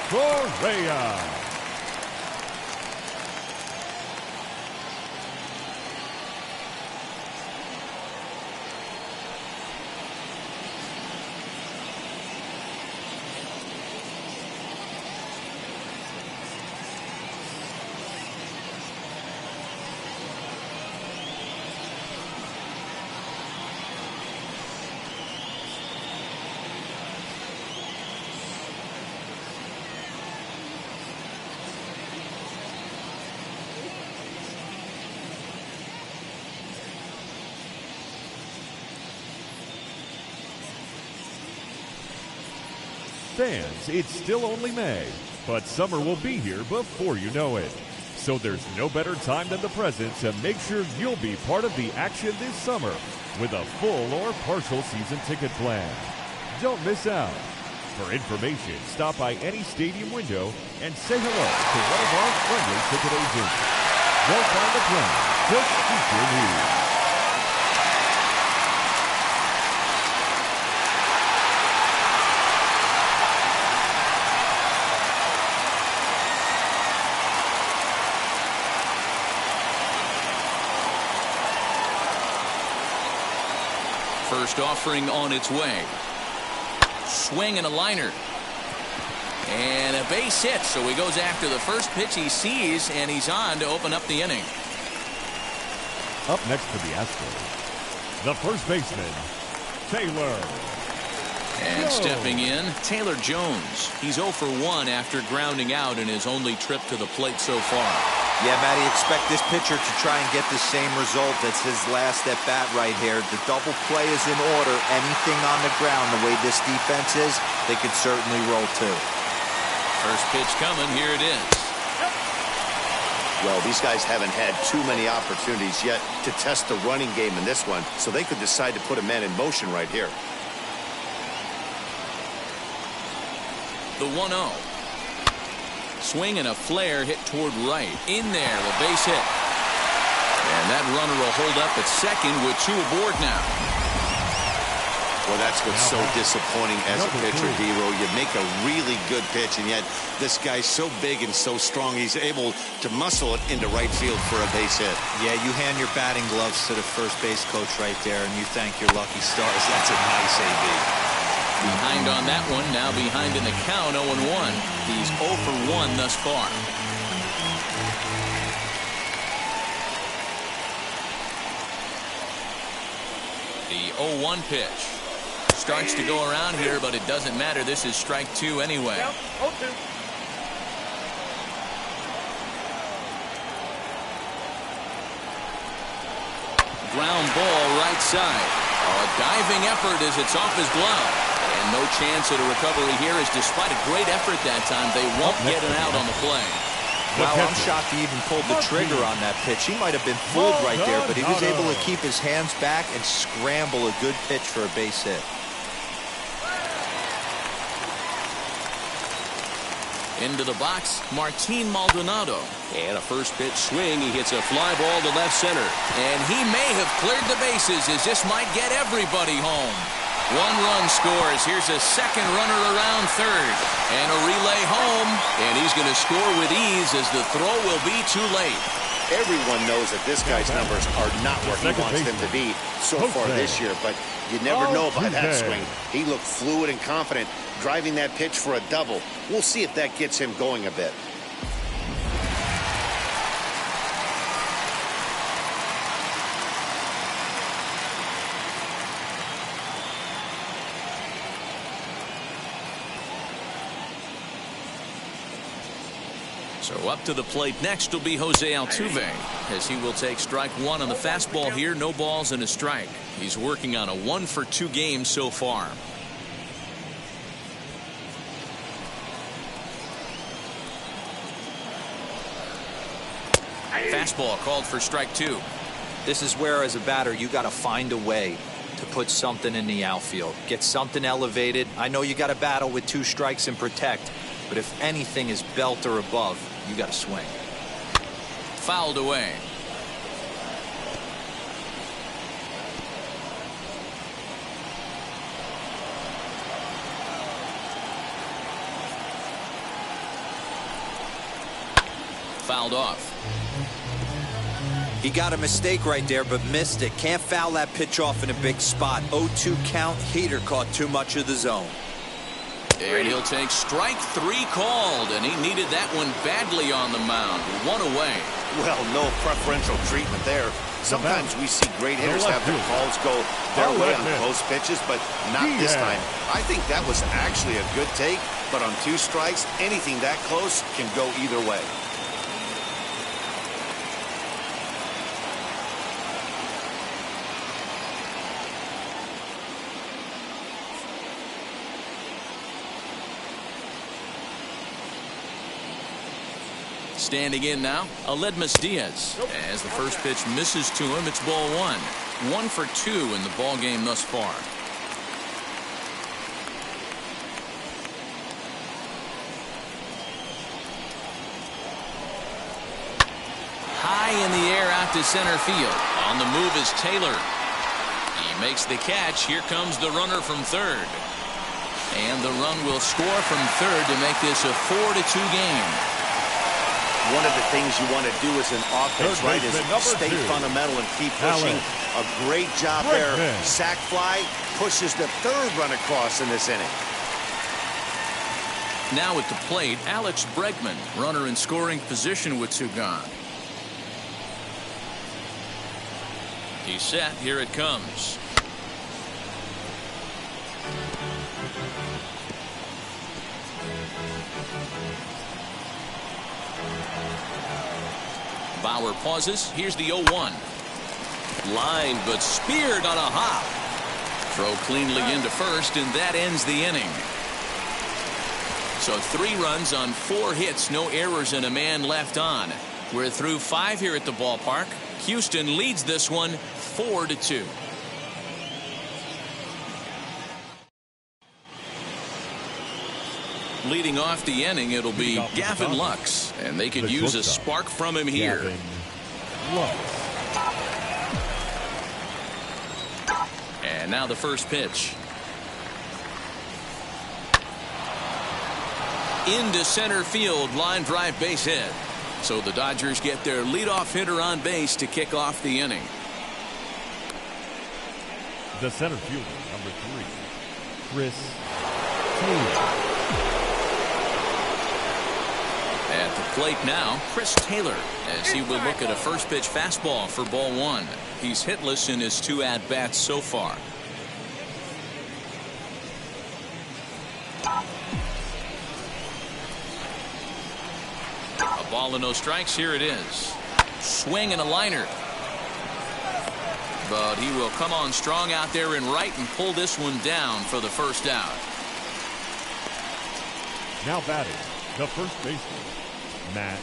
[SPEAKER 2] Correa. Fans, it's still only May, but summer will be here before you know it. So there's no better time than the present to make sure you'll be part of the action this summer with a full or partial season ticket plan. Don't miss out. For information, stop by any stadium window and say hello to one of our friendly ticket agents. They'll find a plan to suit your needs.
[SPEAKER 1] First offering on its way. Swing and a liner. And a base hit, so he goes after the first pitch he sees, and he's on to open up the inning.
[SPEAKER 2] Up next for the Astros, the first baseman, Taylor.
[SPEAKER 1] And stepping in, Taylor Jones. He's 0 for 1 after grounding out in his only trip to the plate so far.
[SPEAKER 3] Yeah, Matty, expect this pitcher to try and get the same result as his last at bat right here. The double play is in order. Anything on the ground, the way this defense is, they could certainly roll too.
[SPEAKER 1] First pitch coming. Here it is.
[SPEAKER 4] Well, these guys haven't had too many opportunities yet to test the running game in this one, so they could decide to put a man in motion right here.
[SPEAKER 1] The 1-0. Swing and a flare hit toward right. In there, a base hit. And that runner will hold up at second with 2 aboard now.
[SPEAKER 4] Well, that's what's so disappointing as a pitcher, D-Row. You make a really good pitch, and yet this guy's so big and so strong, he's able to muscle it into right field for a base hit.
[SPEAKER 3] Yeah, you hand your batting gloves to the first base coach right there, and you thank your lucky stars. That's a nice AB.
[SPEAKER 1] Behind on that one, now behind in the count, 0-1. He's 0 for 1 thus far. The 0-1 pitch. Starts to go around here, but it doesn't matter. This is strike 2 anyway. Ground ball right side. A diving effort as it's off his glove. And no chance at a recovery here, as despite a great effort that time, they won't get an out on the play.
[SPEAKER 3] Wow, I'm shocked he even pulled the trigger on that pitch. He might have been fooled right there, but he was able to keep his hands back and scramble a good pitch for a base hit.
[SPEAKER 1] Into the box, Martin Maldonado. And a first pitch swing. He hits a fly ball to left center. And he may have cleared the bases, as this might get everybody home. 1 run scores. Here's a second runner around third. And a relay home. And he's going to score with ease, as the throw will be too late.
[SPEAKER 4] Everyone knows that this guy's numbers are not where he wants them to be so far this year, but you never know by that swing. He looked fluid and confident, driving that pitch for a double. We'll see if that gets him going a bit.
[SPEAKER 1] So up to the plate next will be Jose Altuve, as he will take strike 1 on the fastball here. No balls and a strike. He's working on a 1 for 2 game so far. Fastball called for strike 2.
[SPEAKER 3] This is where, as a batter, you got to find a way to put something in the outfield. Get something elevated. I know you got to battle with 2 strikes and protect, but if anything is belt or above, you got to swing.
[SPEAKER 1] Fouled away. Fouled off.
[SPEAKER 3] He got a mistake right there, but missed it. Can't foul that pitch off in a big spot. 0-2 count. Heater caught too much of the zone.
[SPEAKER 1] And he'll take strike 3 called, and he needed that one badly on the mound. 1 away.
[SPEAKER 4] Well, no preferential treatment there. Sometimes we see great hitters have their calls go their way on close pitches, but not this time. I think that was actually a good take, but on 2 strikes, anything that close can go either way.
[SPEAKER 1] Standing in now, Aledmus Diaz. As the first pitch misses to him, it's ball 1. 1 for 2 in the ball game thus far. High in the air out to center field. On the move is Taylor. He makes the catch. Here comes the runner from third. And the run will score from third to make this a 4-2 game.
[SPEAKER 4] One of the things you want to do as an offense, right, is stay fundamental and keep pushing. A great job there. Sac fly pushes the 3rd run across in this inning.
[SPEAKER 1] Now at the plate, Alex Bregman, runner in scoring position with two gone. He's set. Here it comes. Bauer pauses. Here's the 0-1. Line, but speared on a hop. Throw cleanly into first, and that ends the inning. So 3 runs on 4 hits, no errors, and a man left on. We're through 5 here at the ballpark. Houston leads this one 4-2. Leading off the inning, it'll be Gavin Lux, and they could use a spark from him here. And now the first pitch. Into center field, line drive, base hit. So the Dodgers get their leadoff hitter on base to kick off the inning.
[SPEAKER 2] The center fielder, number 3, Chris Taylor.
[SPEAKER 1] At the plate now, Chris Taylor, as he will look at a first pitch fastball for ball 1. He's hitless in his 2 at-bats so far. A ball and no strikes. Here it is. Swing and a liner. But he will come on strong out there in right and pull this one down for the first out.
[SPEAKER 2] Now batting, the first baseman, Matt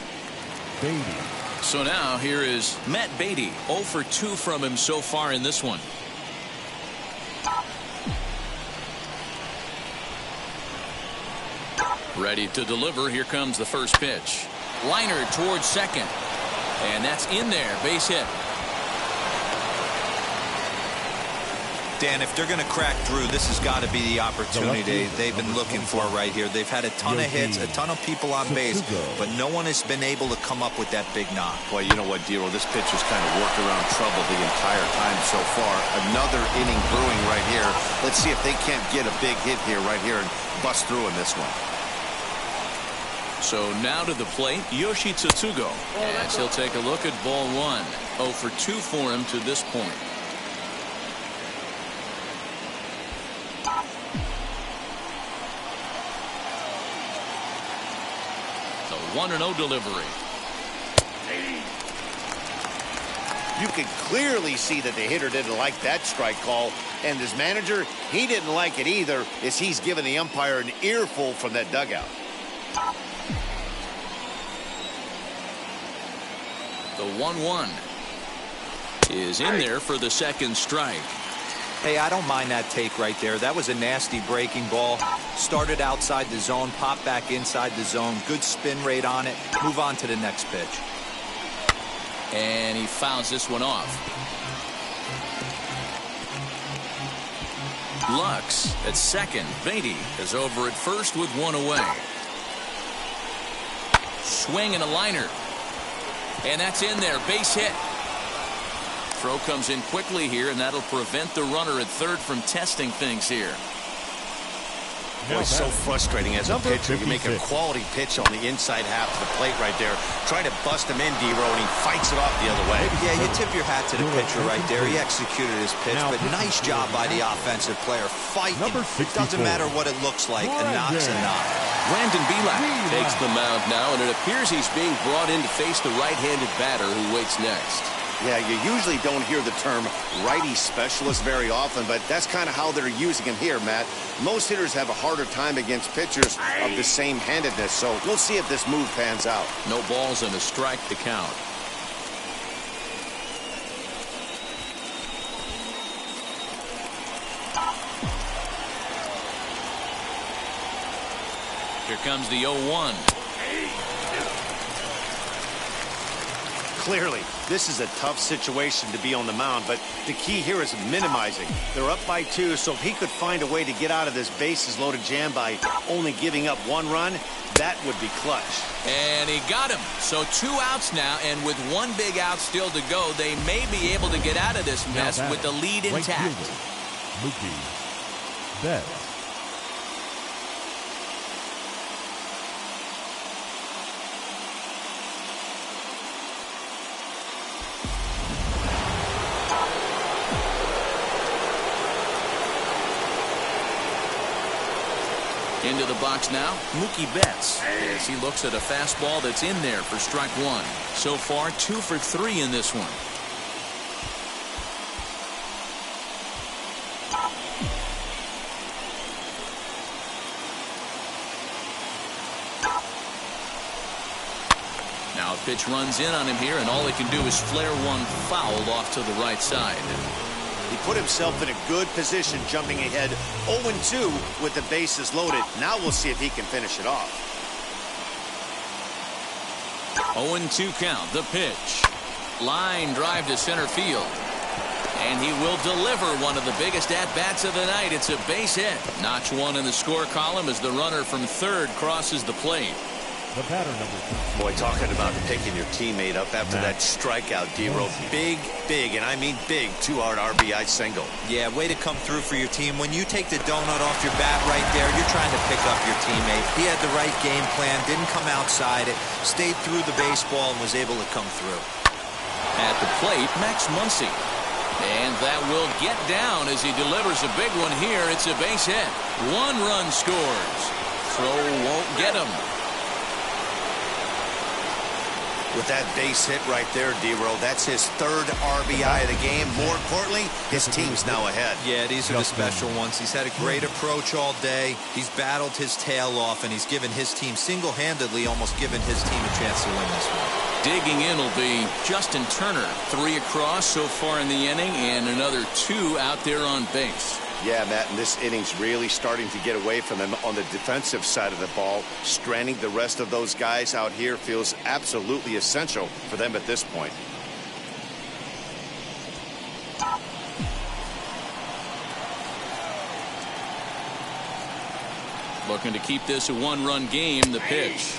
[SPEAKER 2] Beatty.
[SPEAKER 1] So now here is Matt Beatty. 0 for 2 from him so far in this one. Ready to deliver. Here comes the first pitch. Liner towards second. And that's in there. Base hit.
[SPEAKER 3] Dan, if they're going to crack through, this has got to be the opportunity they've been looking for right here. They've had a ton of hits, a ton of people on base, but no one has been able to come up with that big knock.
[SPEAKER 4] Boy, you know what, Dero? This pitcher's kind of worked around trouble the entire time so far. Another inning brewing right here. Let's see if they can't get a big hit here, right here, and bust through in this one.
[SPEAKER 1] So now to the plate, Yoshi Tsutsugo, as he'll take a look at ball 1. 0 for 2 for him to this point. The 1-0 delivery.
[SPEAKER 4] You can clearly see that the hitter didn't like that strike call, and his manager, he didn't like it either, as he's giving the umpire an earful from that dugout.
[SPEAKER 1] The 1-1 is in there for the second strike.
[SPEAKER 3] Hey, I don't mind that take right there. That was a nasty breaking ball. Started outside the zone, popped back inside the zone. Good spin rate on it. Move on to the next pitch.
[SPEAKER 1] And he fouls this one off. Lux at second. Beatty is over at first with 1 away. Swing and a liner. And that's in there. Base hit. Throw comes in quickly here, and that'll prevent the runner at third from testing things here.
[SPEAKER 4] Boy, so frustrating as a pitcher. You make a quality pitch on the inside half of the plate right there. Try to bust him in, Dero, and he fights it off the other way.
[SPEAKER 3] Yeah, you tip your hat to the pitcher right there. He executed his pitch, but nice job by the offensive player. Fighting. It doesn't matter what it looks like. A knock's a knock.
[SPEAKER 1] Brandon Bielak takes the mound now, and it appears he's being brought in to face the right-handed batter who waits next.
[SPEAKER 4] Yeah, you usually don't hear the term righty specialist very often, but that's kind of how they're using him here, Matt. Most hitters have a harder time against pitchers of the same handedness, so we'll see if this move pans out.
[SPEAKER 1] No balls and a strike to count. Here comes the 0-1.
[SPEAKER 4] Clearly, this is a tough situation to be on the mound, but the key here is minimizing. They're up by 2, so if he could find a way to get out of this bases-loaded jam by only giving up 1 run, that would be clutch.
[SPEAKER 1] And he got him. So 2 outs now, and with 1 big out still to go, they may be able to get out of this mess with the lead intact.
[SPEAKER 2] Mookie Betts.
[SPEAKER 1] Into the box now, Mookie Betts, as he looks at a fastball that's in there for strike one. So far, 2 for 3 in this one. Now a pitch runs in on him here, and all he can do is flare one foul off to the right side.
[SPEAKER 4] He put himself in a good position, jumping ahead 0-2 with the bases loaded. Now we'll see if he can finish it off.
[SPEAKER 1] 0-2 count, the pitch. Line drive to center field. And he will deliver one of the biggest at-bats of the night. It's a base hit. Notch one in the score column as the runner from third crosses the plate.
[SPEAKER 2] The batter number 2.
[SPEAKER 4] Boy, talking about picking your teammate up after that strikeout, D-Row. Big, and I mean big, 2-out RBI single.
[SPEAKER 3] Yeah, way to come through for your team. When you take the donut off your bat right there, you're trying to pick up your teammate. He had the right game plan, didn't come outside it, stayed through the baseball, and was able to come through.
[SPEAKER 1] At the plate, Max Muncy. And that will get down as he delivers a big one here. It's a base hit. 1 run scores. Throw won't get him.
[SPEAKER 4] With that base hit right there, D-Row, that's his 3rd RBI of the game. More importantly, his team's now ahead.
[SPEAKER 3] Yeah, these are the special ones. He's had a great approach all day. He's battled his tail off, and he's given his team single-handedly, almost given his team a chance to win this one.
[SPEAKER 1] Digging in will be Justin Turner. 3 across so far in the inning, and another 2 out there on base.
[SPEAKER 4] Yeah, Matt, and this inning's really starting to get away from them on the defensive side of the ball. Stranding the rest of those guys out here feels absolutely essential for them at this point.
[SPEAKER 1] Looking to keep this a 1-run game, the pitch.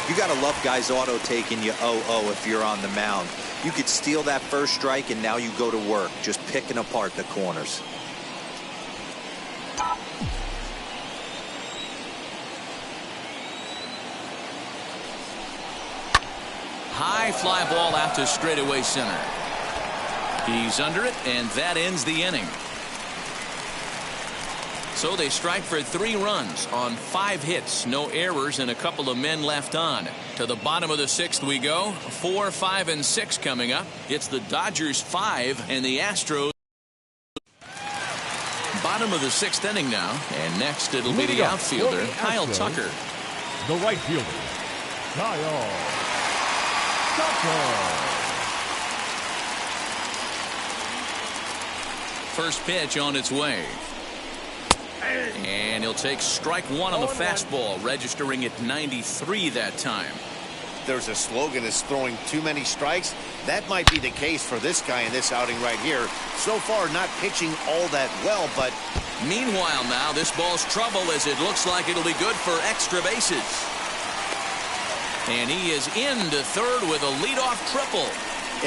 [SPEAKER 3] You got to love guys auto-taking you 0-0 if you're on the mound. You could steal that first strike, and now you go to work, just picking apart the corners.
[SPEAKER 1] High fly ball out to straightaway center. He's under it, and that ends the inning. So they strike for 3 runs on 5 hits, no errors, and a couple of men left on. To the bottom of the 6th we go. 4, 5, and 6 coming up. It's the Dodgers 5 and the Astros. Bottom of the 6th inning now, and next it'll be the outfielder, Kyle Tucker.
[SPEAKER 2] The right fielder, Kyle Tucker.
[SPEAKER 1] First pitch on its way. And he'll take strike 1 on the fastball, registering at 93 that time.
[SPEAKER 4] There's a slogan is throwing too many strikes. That might be the case for this guy in this outing right here. So far, not pitching all that well, but...
[SPEAKER 1] Meanwhile now, this ball's trouble as it looks like it'll be good for extra bases. And he is into third with a leadoff triple.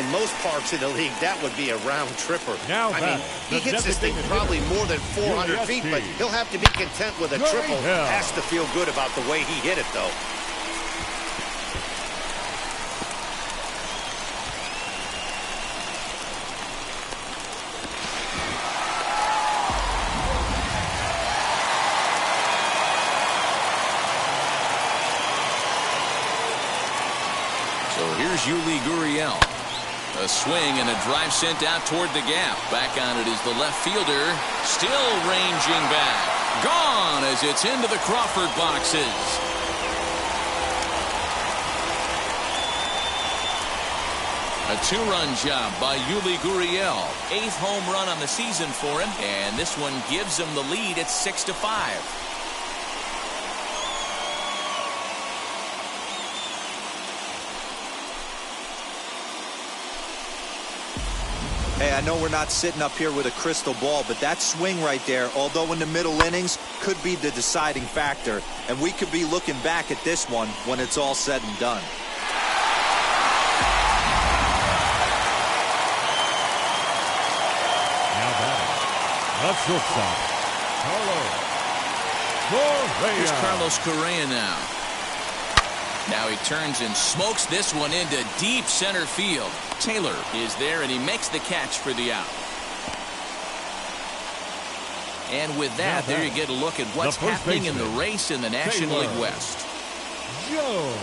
[SPEAKER 4] In most parks in the league, that would be a round tripper.
[SPEAKER 2] Now
[SPEAKER 4] I mean, he hits this thing probably more than 400 feet, but he'll have to be content with a triple. Has to feel good about the way he hit it, though.
[SPEAKER 1] So here's Yuli Gurriel. A swing and a drive sent out toward the gap. Back on it is the left fielder. Still ranging back. Gone as it's into the Crawford boxes. A 2-run job by Yuli Gurriel. 8th home run on the season for him. And this one gives him the lead at 6-5.
[SPEAKER 3] Hey, I know we're not sitting up here with a crystal ball, but that swing right there, although in the middle innings, could be the deciding factor. And we could be looking back at this one when it's all said and done.
[SPEAKER 2] Now batting, the shortstop, Carlos Correa.
[SPEAKER 1] Here's Carlos Correa now. Now he turns and smokes this one into deep center field. Taylor is there, and he makes the catch for the out. And with that, there you get a look at what's happening in the race in the National League West.
[SPEAKER 2] Jones.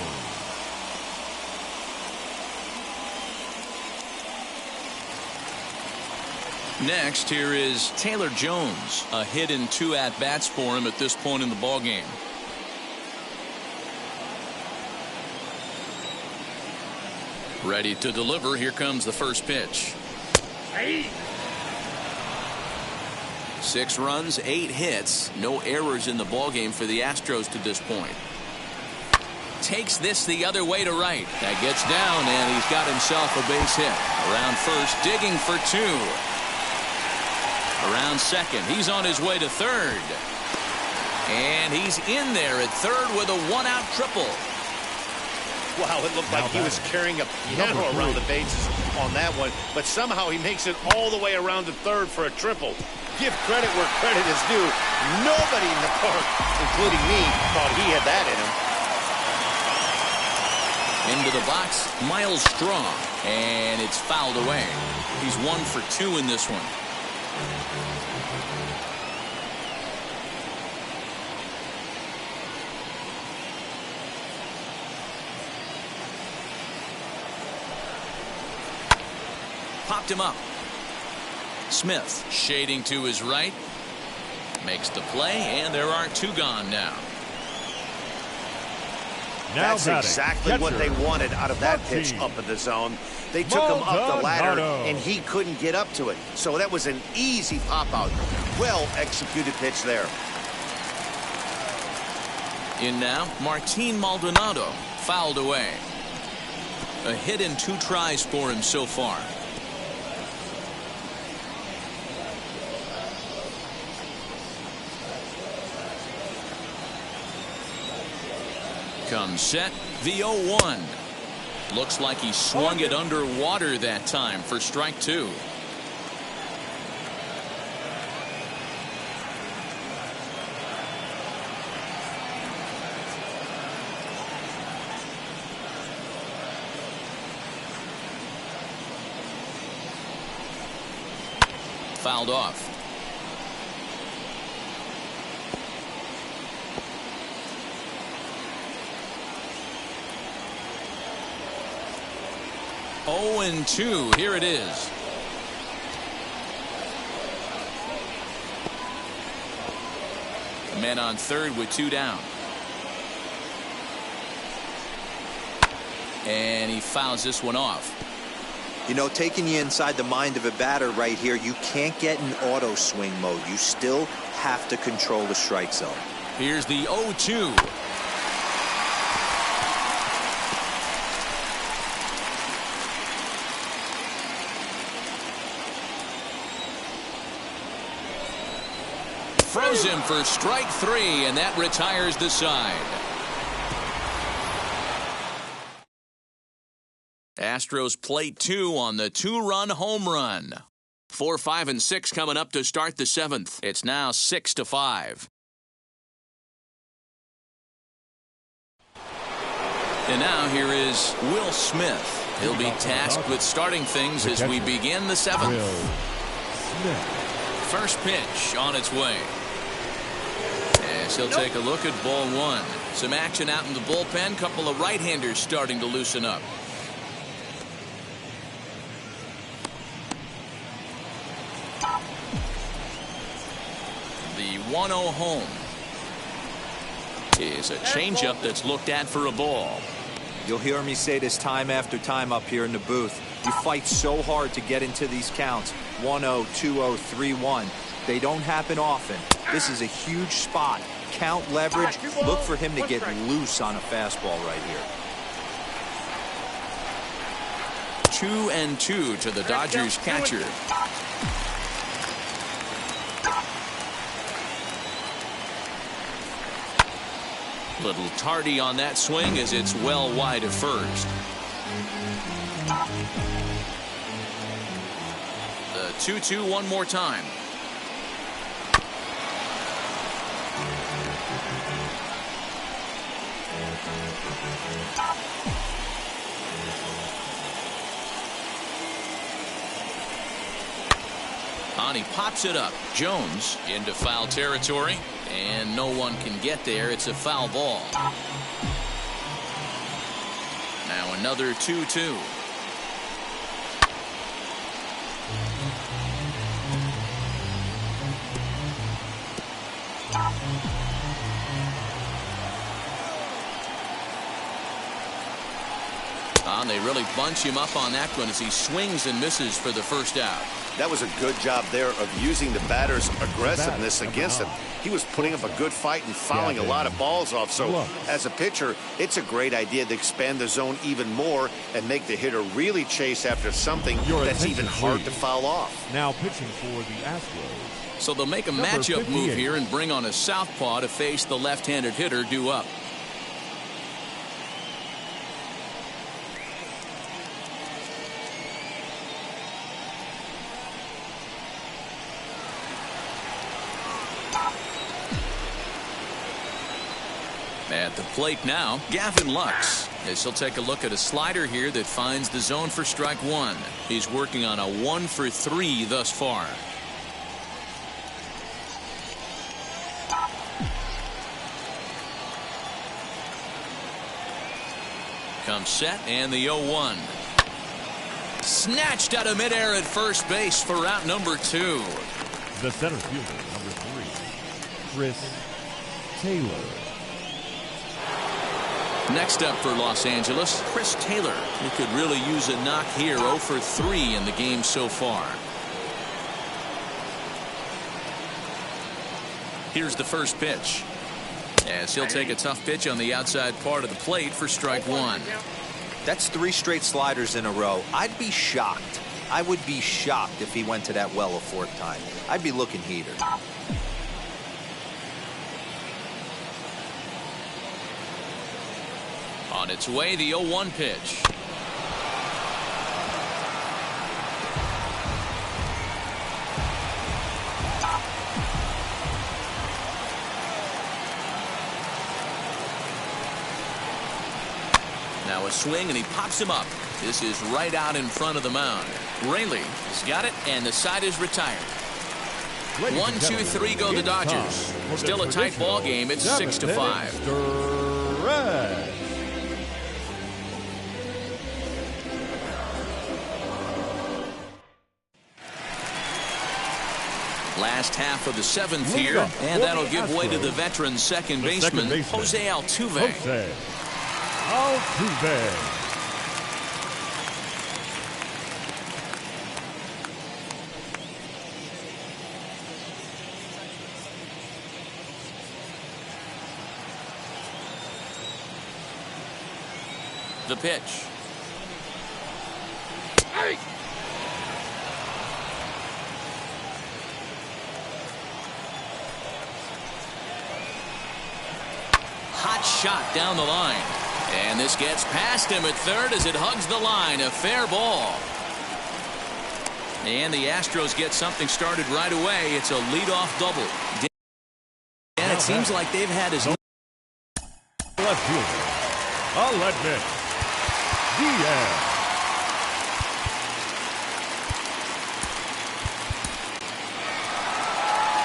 [SPEAKER 1] Next, here is Taylor Jones. A hit in 2 at-bats for him at this point in the ballgame. Ready to deliver. Here comes the first pitch. 6 runs, 8 hits. No errors in the ballgame for the Astros to this point. Takes this the other way to right. That gets down, and he's got himself a base hit. Around first, digging for 2. Around second, he's on his way to third. And he's in there at third with a 1-out triple.
[SPEAKER 4] Wow, it looked like he was carrying a piano around the bases on that one, but somehow he makes it all the way around to third for a triple. Give credit where credit is due. Nobody in the park, including me, thought he had that in him.
[SPEAKER 1] Into the box, Miles Strong, and it's fouled away. He's 1 for 2 in this one. Popped him up. Smith shading to his right. Makes the play, and there are 2 gone now.
[SPEAKER 4] That's exactly what they wanted out of that pitch up in the zone. They took him up the ladder, and he couldn't get up to it. So that was an easy pop-out. Well-executed pitch there.
[SPEAKER 1] In now, Martin Maldonado, fouled away. A hit in 2 tries for him so far. Comes set, the 0-1. Looks like he swung it underwater that time for strike 2. Fouled off. Oh, and 2. Here it is. Men on third with 2 down. And he fouls this one off.
[SPEAKER 3] You know, taking you inside the mind of a batter right here, you can't get in auto swing mode. You still have to control the strike zone.
[SPEAKER 1] Here's the 0-2. Froze him for strike 3, and that retires the side. Astros plate 2 on the 2-run home run. 4, 5, and 6 coming up to start the 7th. It's now 6-5. And now here is Will Smith. He'll be tasked with starting things as we begin the 7th. First pitch on its way. As he'll take a look at ball 1. Some action out in the bullpen. Couple of right-handers starting to loosen up. The 1-0 home is a changeup that's looked at for a ball.
[SPEAKER 3] You'll hear me say this time after time up here in the booth. You fight so hard to get into these counts. 1-0, 2-0, 3-1. They don't happen often. This is a huge spot. Count leverage. Look for him to get loose on a fastball right here.
[SPEAKER 1] 2-2 to the Dodgers catcher. Little tardy on that swing as it's well wide of first. The 2-2 one more time. On, he pops it up. Jones into foul territory, and no one can get there. It's a foul ball. Now another 2-2. They really bunch him up on that one as he swings and misses for the first out.
[SPEAKER 4] That was a good job there of using the batter's aggressiveness against him. He was putting up a good fight and fouling a lot of balls off. So as a pitcher, it's a great idea to expand the zone even more and make the hitter really chase after something that's even hard to foul off.
[SPEAKER 2] Now pitching for the Astros.
[SPEAKER 1] So they'll make a matchup move here and bring on a southpaw to face the left-handed hitter due up. At the plate now, Gavin Lux, as he'll take a look at a slider here that finds the zone for strike one. He's working on a 1-for-3 thus far. Comes set and the 0-1. Snatched out of midair at first base for out number 2.
[SPEAKER 2] The center fielder, number 3, Chris Taylor.
[SPEAKER 1] Next up for Los Angeles, Chris Taylor, who could really use a knock here. 0-for-3 in the game so far. Here's the first pitch, as he'll take a tough pitch on the outside part of the plate for strike one.
[SPEAKER 3] That's 3 straight sliders in a row. I'd be shocked. I would be shocked if he went to that well a 4th time. I'd be looking heater.
[SPEAKER 1] On its way, the 0-1 pitch. Now a swing, and he pops him up. This is right out in front of the mound. Rayleigh has got it, and the side is retired. 1-2-3 go the Dodgers. Still a tight ball game. It's 6-5. Last half of the 7th here, and that'll give way to the veteran second baseman, Jose Altuve. The pitch. Hey! Hot shot down the line. And this gets past him at third as it hugs the line. A fair ball. And the Astros get something started right away. It's a leadoff double. And it seems like they've had his
[SPEAKER 2] left fielder. I'll admit. Diaz.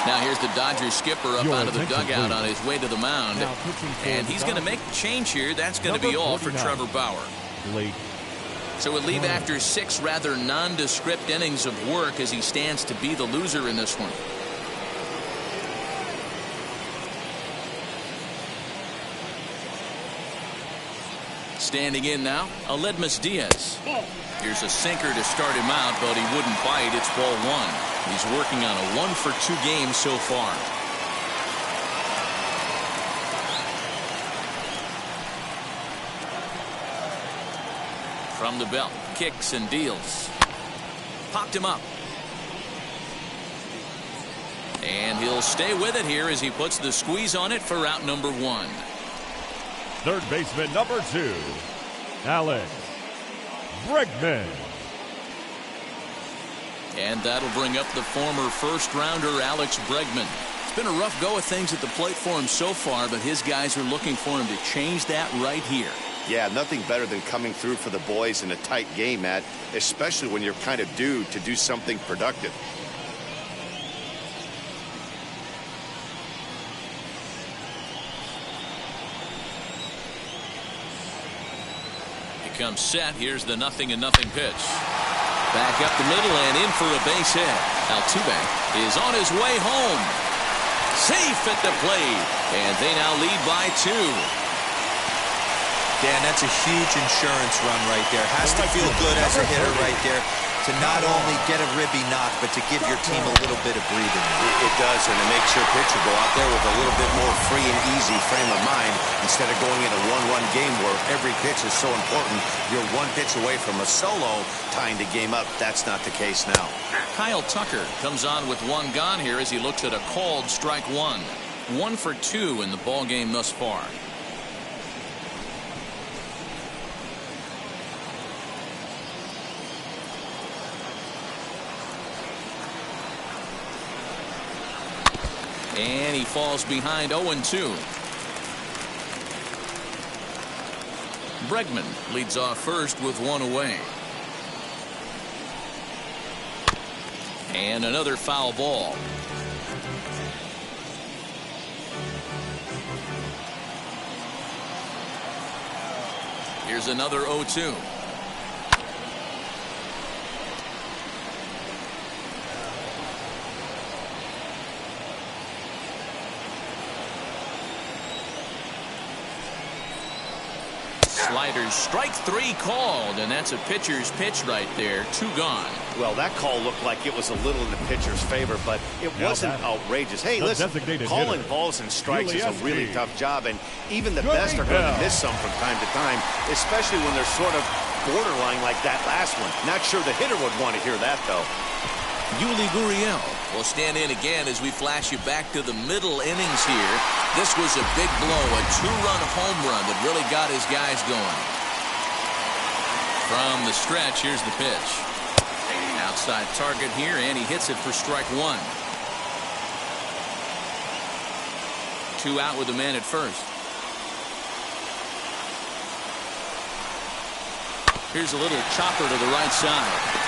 [SPEAKER 1] Now here's the Dodgers skipper up out of the dugout on his way to the mound. And he's going to make the change here. That's going to be all for Trevor Bauer. So we'll leave after 6 rather nondescript innings of work as he stands to be the loser in this one. Standing in now, Aledmus Diaz. Here's a sinker to start him out, but he wouldn't bite. It's ball 1. He's working on a 1-for-2 game so far. From the belt, kicks and deals. Popped him up. And he'll stay with it here as he puts the squeeze on it for out number 1.
[SPEAKER 2] Third baseman number 2, Alex Bregman.
[SPEAKER 1] And that'll bring up the former first-rounder Alex Bregman. It's been a rough go of things at the plate for him so far, but his guys are looking for him to change that right here.
[SPEAKER 4] Yeah, nothing better than coming through for the boys in a tight game, Matt, especially when you're kind of due to do something productive.
[SPEAKER 1] comes set. Here's the 0-0 pitch. Back up the middle and in for a base hit. Altuve is on his way home. Safe at the plate. And they now lead by 2.
[SPEAKER 3] Dan, that's a huge insurance run right there. Has to feel good as a hitter right there to not only get a ribby knock, but to give your team a little bit of breathing room.
[SPEAKER 4] It does, and it makes your pitcher go out there with a little bit more free and easy frame of mind instead of going in a one-run game where every pitch is so important. You're one pitch away from a solo tying the game up. That's not the case now.
[SPEAKER 1] Kyle Tucker comes on with 1 gone here as he looks at a called strike 1. 1 for 2 in the ball game thus far. And he falls behind 0-2. Bregman leads off first with 1 away. And another foul ball. Here's another 0-2. Sliders, strike 3 called, and that's a pitcher's pitch right there. 2 gone.
[SPEAKER 4] Well, that call looked like it was a little in the pitcher's favor, but it wasn't outrageous. Hey, listen, calling balls and strikes is a really tough job, and even the best are going to miss some from time to time, especially when they're sort of borderline like that last one. Not sure the hitter would want to hear that, though.
[SPEAKER 1] Yuli Gurriel will stand in again as we flash you back to the middle innings here. This was a big blow, a 2-run home run that really got his guys going. From the stretch, here's the pitch. Outside target here, and he hits it for strike 1. 2 out with a man at first. Here's a little chopper to the right side.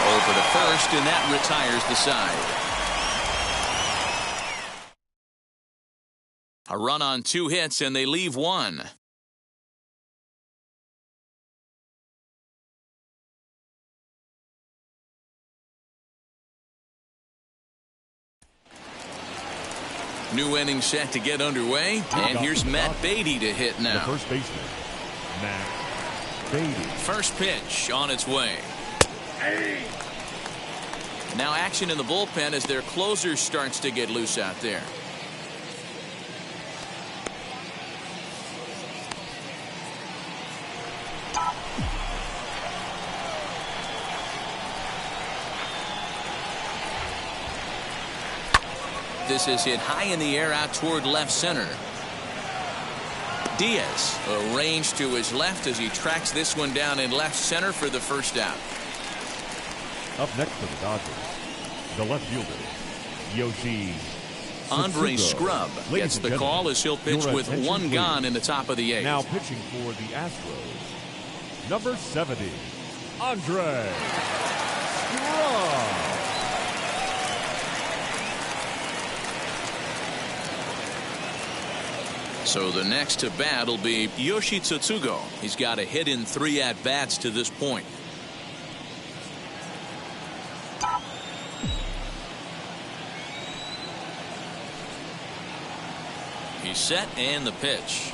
[SPEAKER 1] Over to first, and that retires the side. A run on 2 hits, and they leave 1. New inning set to get underway, and here's Matt Beatty to hit now.
[SPEAKER 2] The first baseman, Matt Beatty.
[SPEAKER 1] First pitch on its way. Now action in the bullpen as their closer starts to get loose out there. This is hit high in the air out toward left center. Diaz arranged to his left as he tracks this one down in left center for the first out.
[SPEAKER 2] Up next for the Dodgers, the left fielder, Yoshi
[SPEAKER 1] Andre
[SPEAKER 2] Tsutsugo.
[SPEAKER 1] Scrub gets the call as he'll pitch with 1 gone in the top of the 8th.
[SPEAKER 2] Now pitching for the Astros, number 70, Andre Scrub.
[SPEAKER 1] So the next to bat will be Yoshi Tsutsugo. He's got a hit in 3 at-bats to this point. He's set, and the pitch.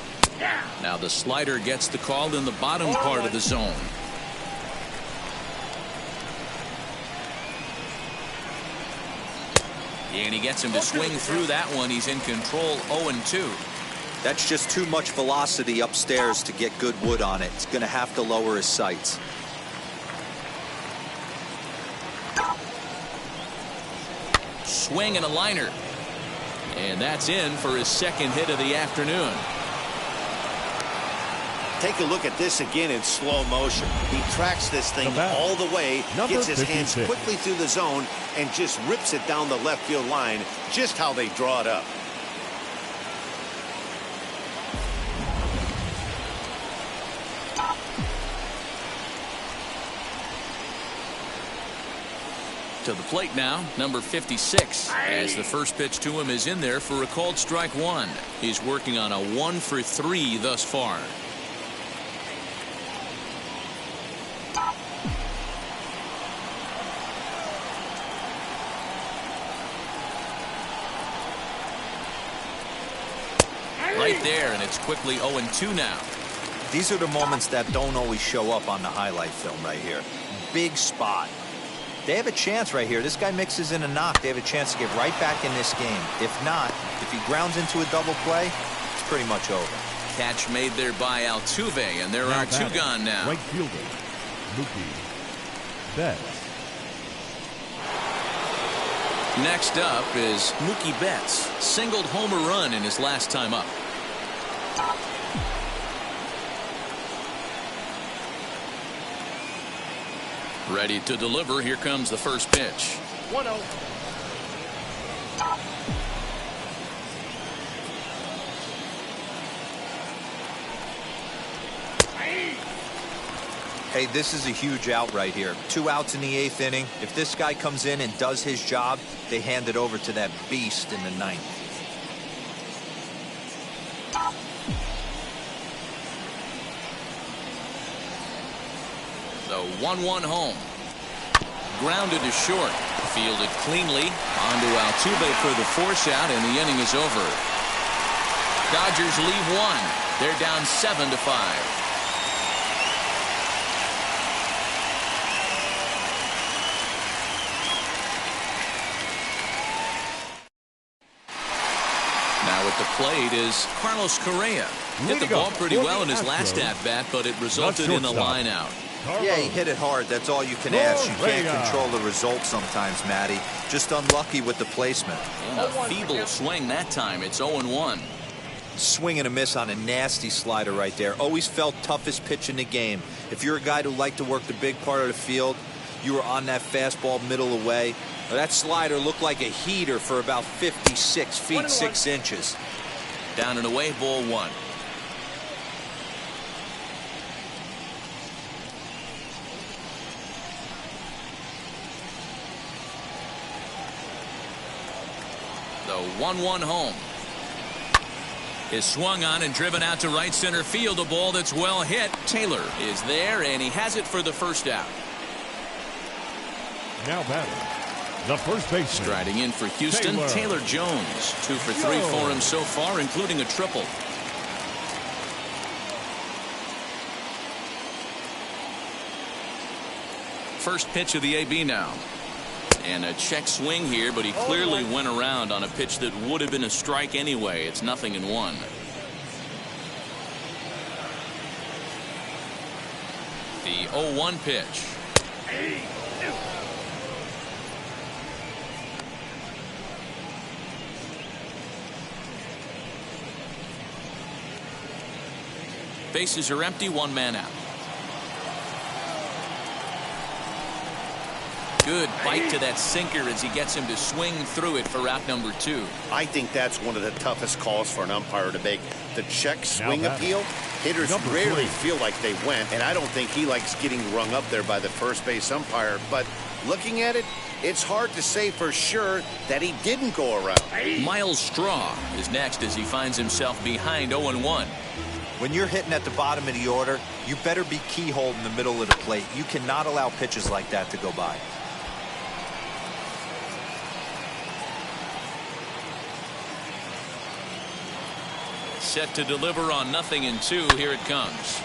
[SPEAKER 1] Now the slider gets the call in the bottom part of the zone. And he gets him to swing through that one. He's in control, 0-2.
[SPEAKER 3] That's just too much velocity upstairs to get good wood on it. He's going to have to lower his sights.
[SPEAKER 1] Swing and a liner. And that's in for his 2nd hit of the afternoon.
[SPEAKER 4] Take a look at this again in slow motion. He tracks this thing all the way, gets his hands quickly through the zone, and just rips it down the left field line, just how they draw it up.
[SPEAKER 1] To the plate now, number 56, as the first pitch to him is in there for a called strike 1. He's working on a 1 for 3 thus far. right there, and it's quickly 0-2 now.
[SPEAKER 3] These are the moments that don't always show up on the highlight film right here. Big spot. They have a chance right here. This guy mixes in a knock. They have a chance to get right back in this game. If not, if he grounds into a double play, it's pretty much over.
[SPEAKER 1] Catch made there by Altuve, and there are two gone now.
[SPEAKER 2] Right fielder, Mookie Betts.
[SPEAKER 1] Next up is Mookie Betts. Singled homer run in his last time up. Ready to deliver. Here comes the first pitch.
[SPEAKER 6] 1-0.
[SPEAKER 3] Hey, this is a huge out right here. 2 outs in the 8th inning. If this guy comes in and does his job, they hand it over to that beast in the 9th.
[SPEAKER 1] The 1-1 home. Grounded to short. Fielded cleanly. Onto Altuve for the force out, and the inning is over. Dodgers leave 1. They're down 7-5. Now at the plate is Carlos Correa. Hit the ball pretty well in his last at-bat, but it resulted in a line out.
[SPEAKER 3] Yeah, he hit it hard. That's all you can ask. You can't control the result sometimes, Matty. Just unlucky with the placement.
[SPEAKER 1] And a feeble swing that time. It's 0-1.
[SPEAKER 3] Swing and a miss on a nasty slider right there. Always felt toughest pitch in the game. If you're a guy who liked to work the big part of the field, you were on that fastball middle away. That slider looked like a heater for about 56 feet 6 inches.
[SPEAKER 1] Down and away, ball 1. The 1-1 home is swung on and driven out to right center field. A ball that's well hit. Taylor is there, and he has it for the first out.
[SPEAKER 2] Now batting, the first baseman.
[SPEAKER 1] Striding in for Houston, Taylor Jones. 2 for 3 for him so far, including a triple. First pitch of the AB now. And a check swing here, but he clearly went around on a pitch that would have been a strike anyway. It's 0-1. The 0-1 pitch. Bases are empty, 1 man out. Good bite to that sinker as he gets him to swing through it for out number 2.
[SPEAKER 4] I think that's one of the toughest calls for an umpire to make. The check swing appeal. Hitters rarely feel like they went, and I don't think he likes getting rung up there by the first base umpire. But looking at it, it's hard to say for sure that he didn't go around.
[SPEAKER 1] Miles Straw is next as he finds himself behind 0-1.
[SPEAKER 3] When you're hitting at the bottom of the order, you better be keyholed in the middle of the plate. You cannot allow pitches like that to go by.
[SPEAKER 1] Set to deliver on 0-2. Here it comes.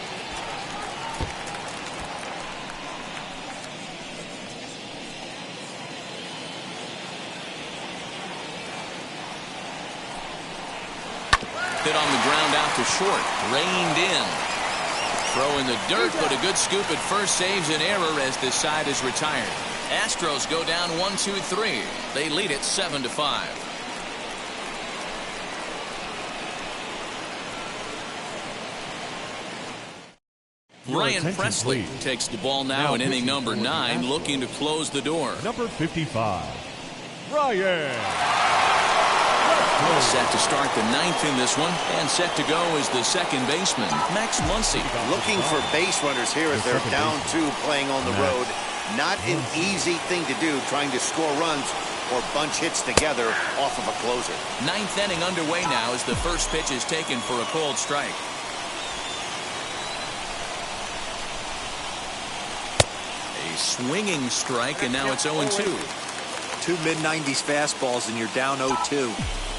[SPEAKER 1] Hit on the ground out to short. Reined in. Throw in the dirt, but a good scoop at first saves an error as this side is retired. Astros go down 1-2-3. They lead it 7-5. Ryan Presley takes the ball now in inning number 9, looking to close the door.
[SPEAKER 2] Number 55, Ryan.
[SPEAKER 1] Set to start the 9th in this one, and set to go is the second baseman, Max Muncy.
[SPEAKER 4] Looking for base runners here as they're down 2 playing on the road. Not an easy thing to do, trying to score runs or bunch hits together off of a closer.
[SPEAKER 1] 9th inning underway now as the first pitch is taken for a called strike. A swinging strike, and now it's 0-2.
[SPEAKER 3] 2 mid-90s fastballs and you're down 0-2.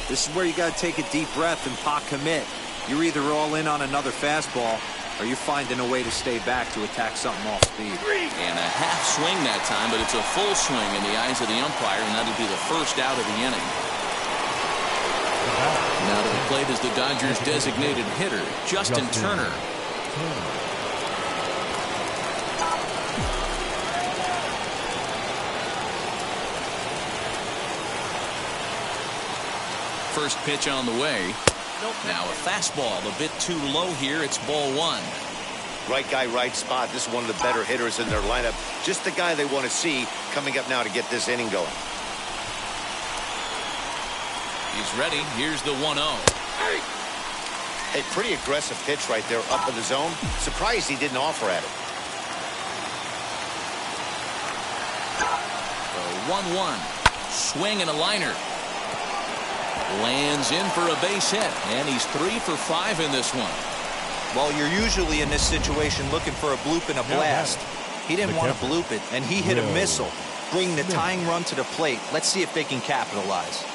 [SPEAKER 3] This is where you got to take a deep breath and pot commit. You're either all in on another fastball or you're finding a way to stay back to attack something off speed.
[SPEAKER 1] And a half swing that time, but it's a full swing in the eyes of the umpire, and that'll be the first out of the inning. Now to the plate is the Dodgers' designated hitter, Justin Turner. First pitch on the way. Now a fastball a bit too low here. It's ball one.
[SPEAKER 4] Right guy, right spot. This is one of the better hitters in their lineup. Just the guy they want to see coming up now to get this inning going.
[SPEAKER 1] He's ready. Here's the 1-0.
[SPEAKER 4] A pretty aggressive pitch right there up in the zone. Surprised he didn't offer at it.
[SPEAKER 1] The 1-1. Swing and a liner. Lands in for a base hit, and he's 3 for 5 in this one.
[SPEAKER 3] Well, you're usually in this situation looking for a bloop and a blast. He didn't want to bloop it, and he hit a missile, bringing the tying run to the plate. Let's see if they can capitalize.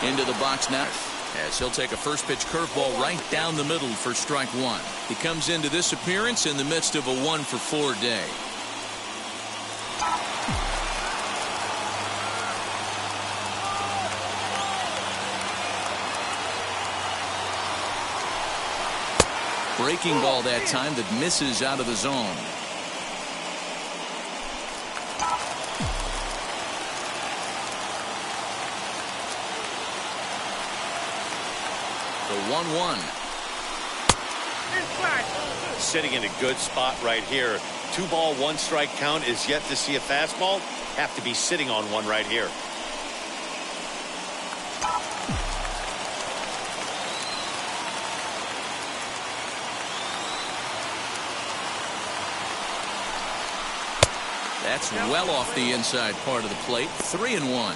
[SPEAKER 1] Into the box now, as he'll take a first pitch curveball right down the middle for strike one. He comes into this appearance in the midst of a 1-for-4 day. Breaking ball that time that misses out of the zone. The 1-1.
[SPEAKER 4] Sitting in a good spot right here. 2-ball, 1-strike count is yet to see a fastball. Have to be sitting on one right here.
[SPEAKER 1] That's well off the inside part of the plate. 3-1.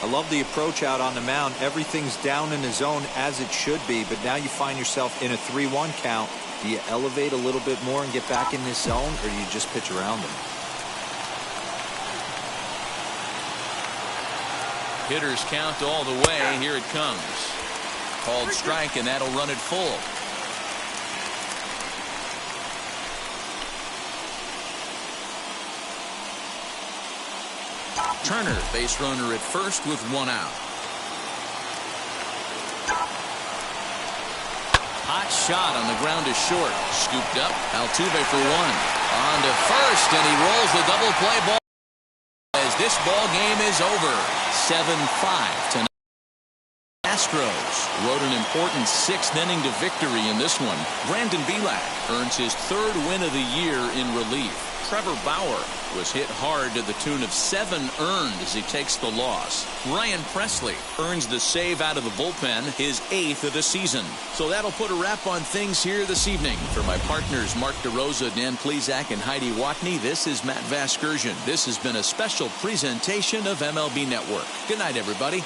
[SPEAKER 3] I love the approach out on the mound. Everything's down in the zone as it should be, but now you find yourself in a 3-1 count. Do you elevate a little bit more and get back in this zone, or do you just pitch around them?
[SPEAKER 1] Hitters count all the way. Here it comes. Called strike, and that'll run it full. Turner, base runner at first with 1 out. Hot shot on the ground is short. Scooped up. Altuve for 1. On to first, and he rolls the double play ball as this ball game is over. 7-5 tonight. Astros rode an important 6th inning to victory in this one. Brandon Bielak earns his 3rd win of the year in relief. Trevor Bauer was hit hard to the tune of 7 earned as he takes the loss. Ryan Presley earns the save out of the bullpen, his 8th of the season. So that'll put a wrap on things here this evening. For my partners Mark DeRosa, Dan Plesac, and Heidi Watney, this is Matt Vasgersian. This has been a special presentation of MLB Network. Good night, everybody.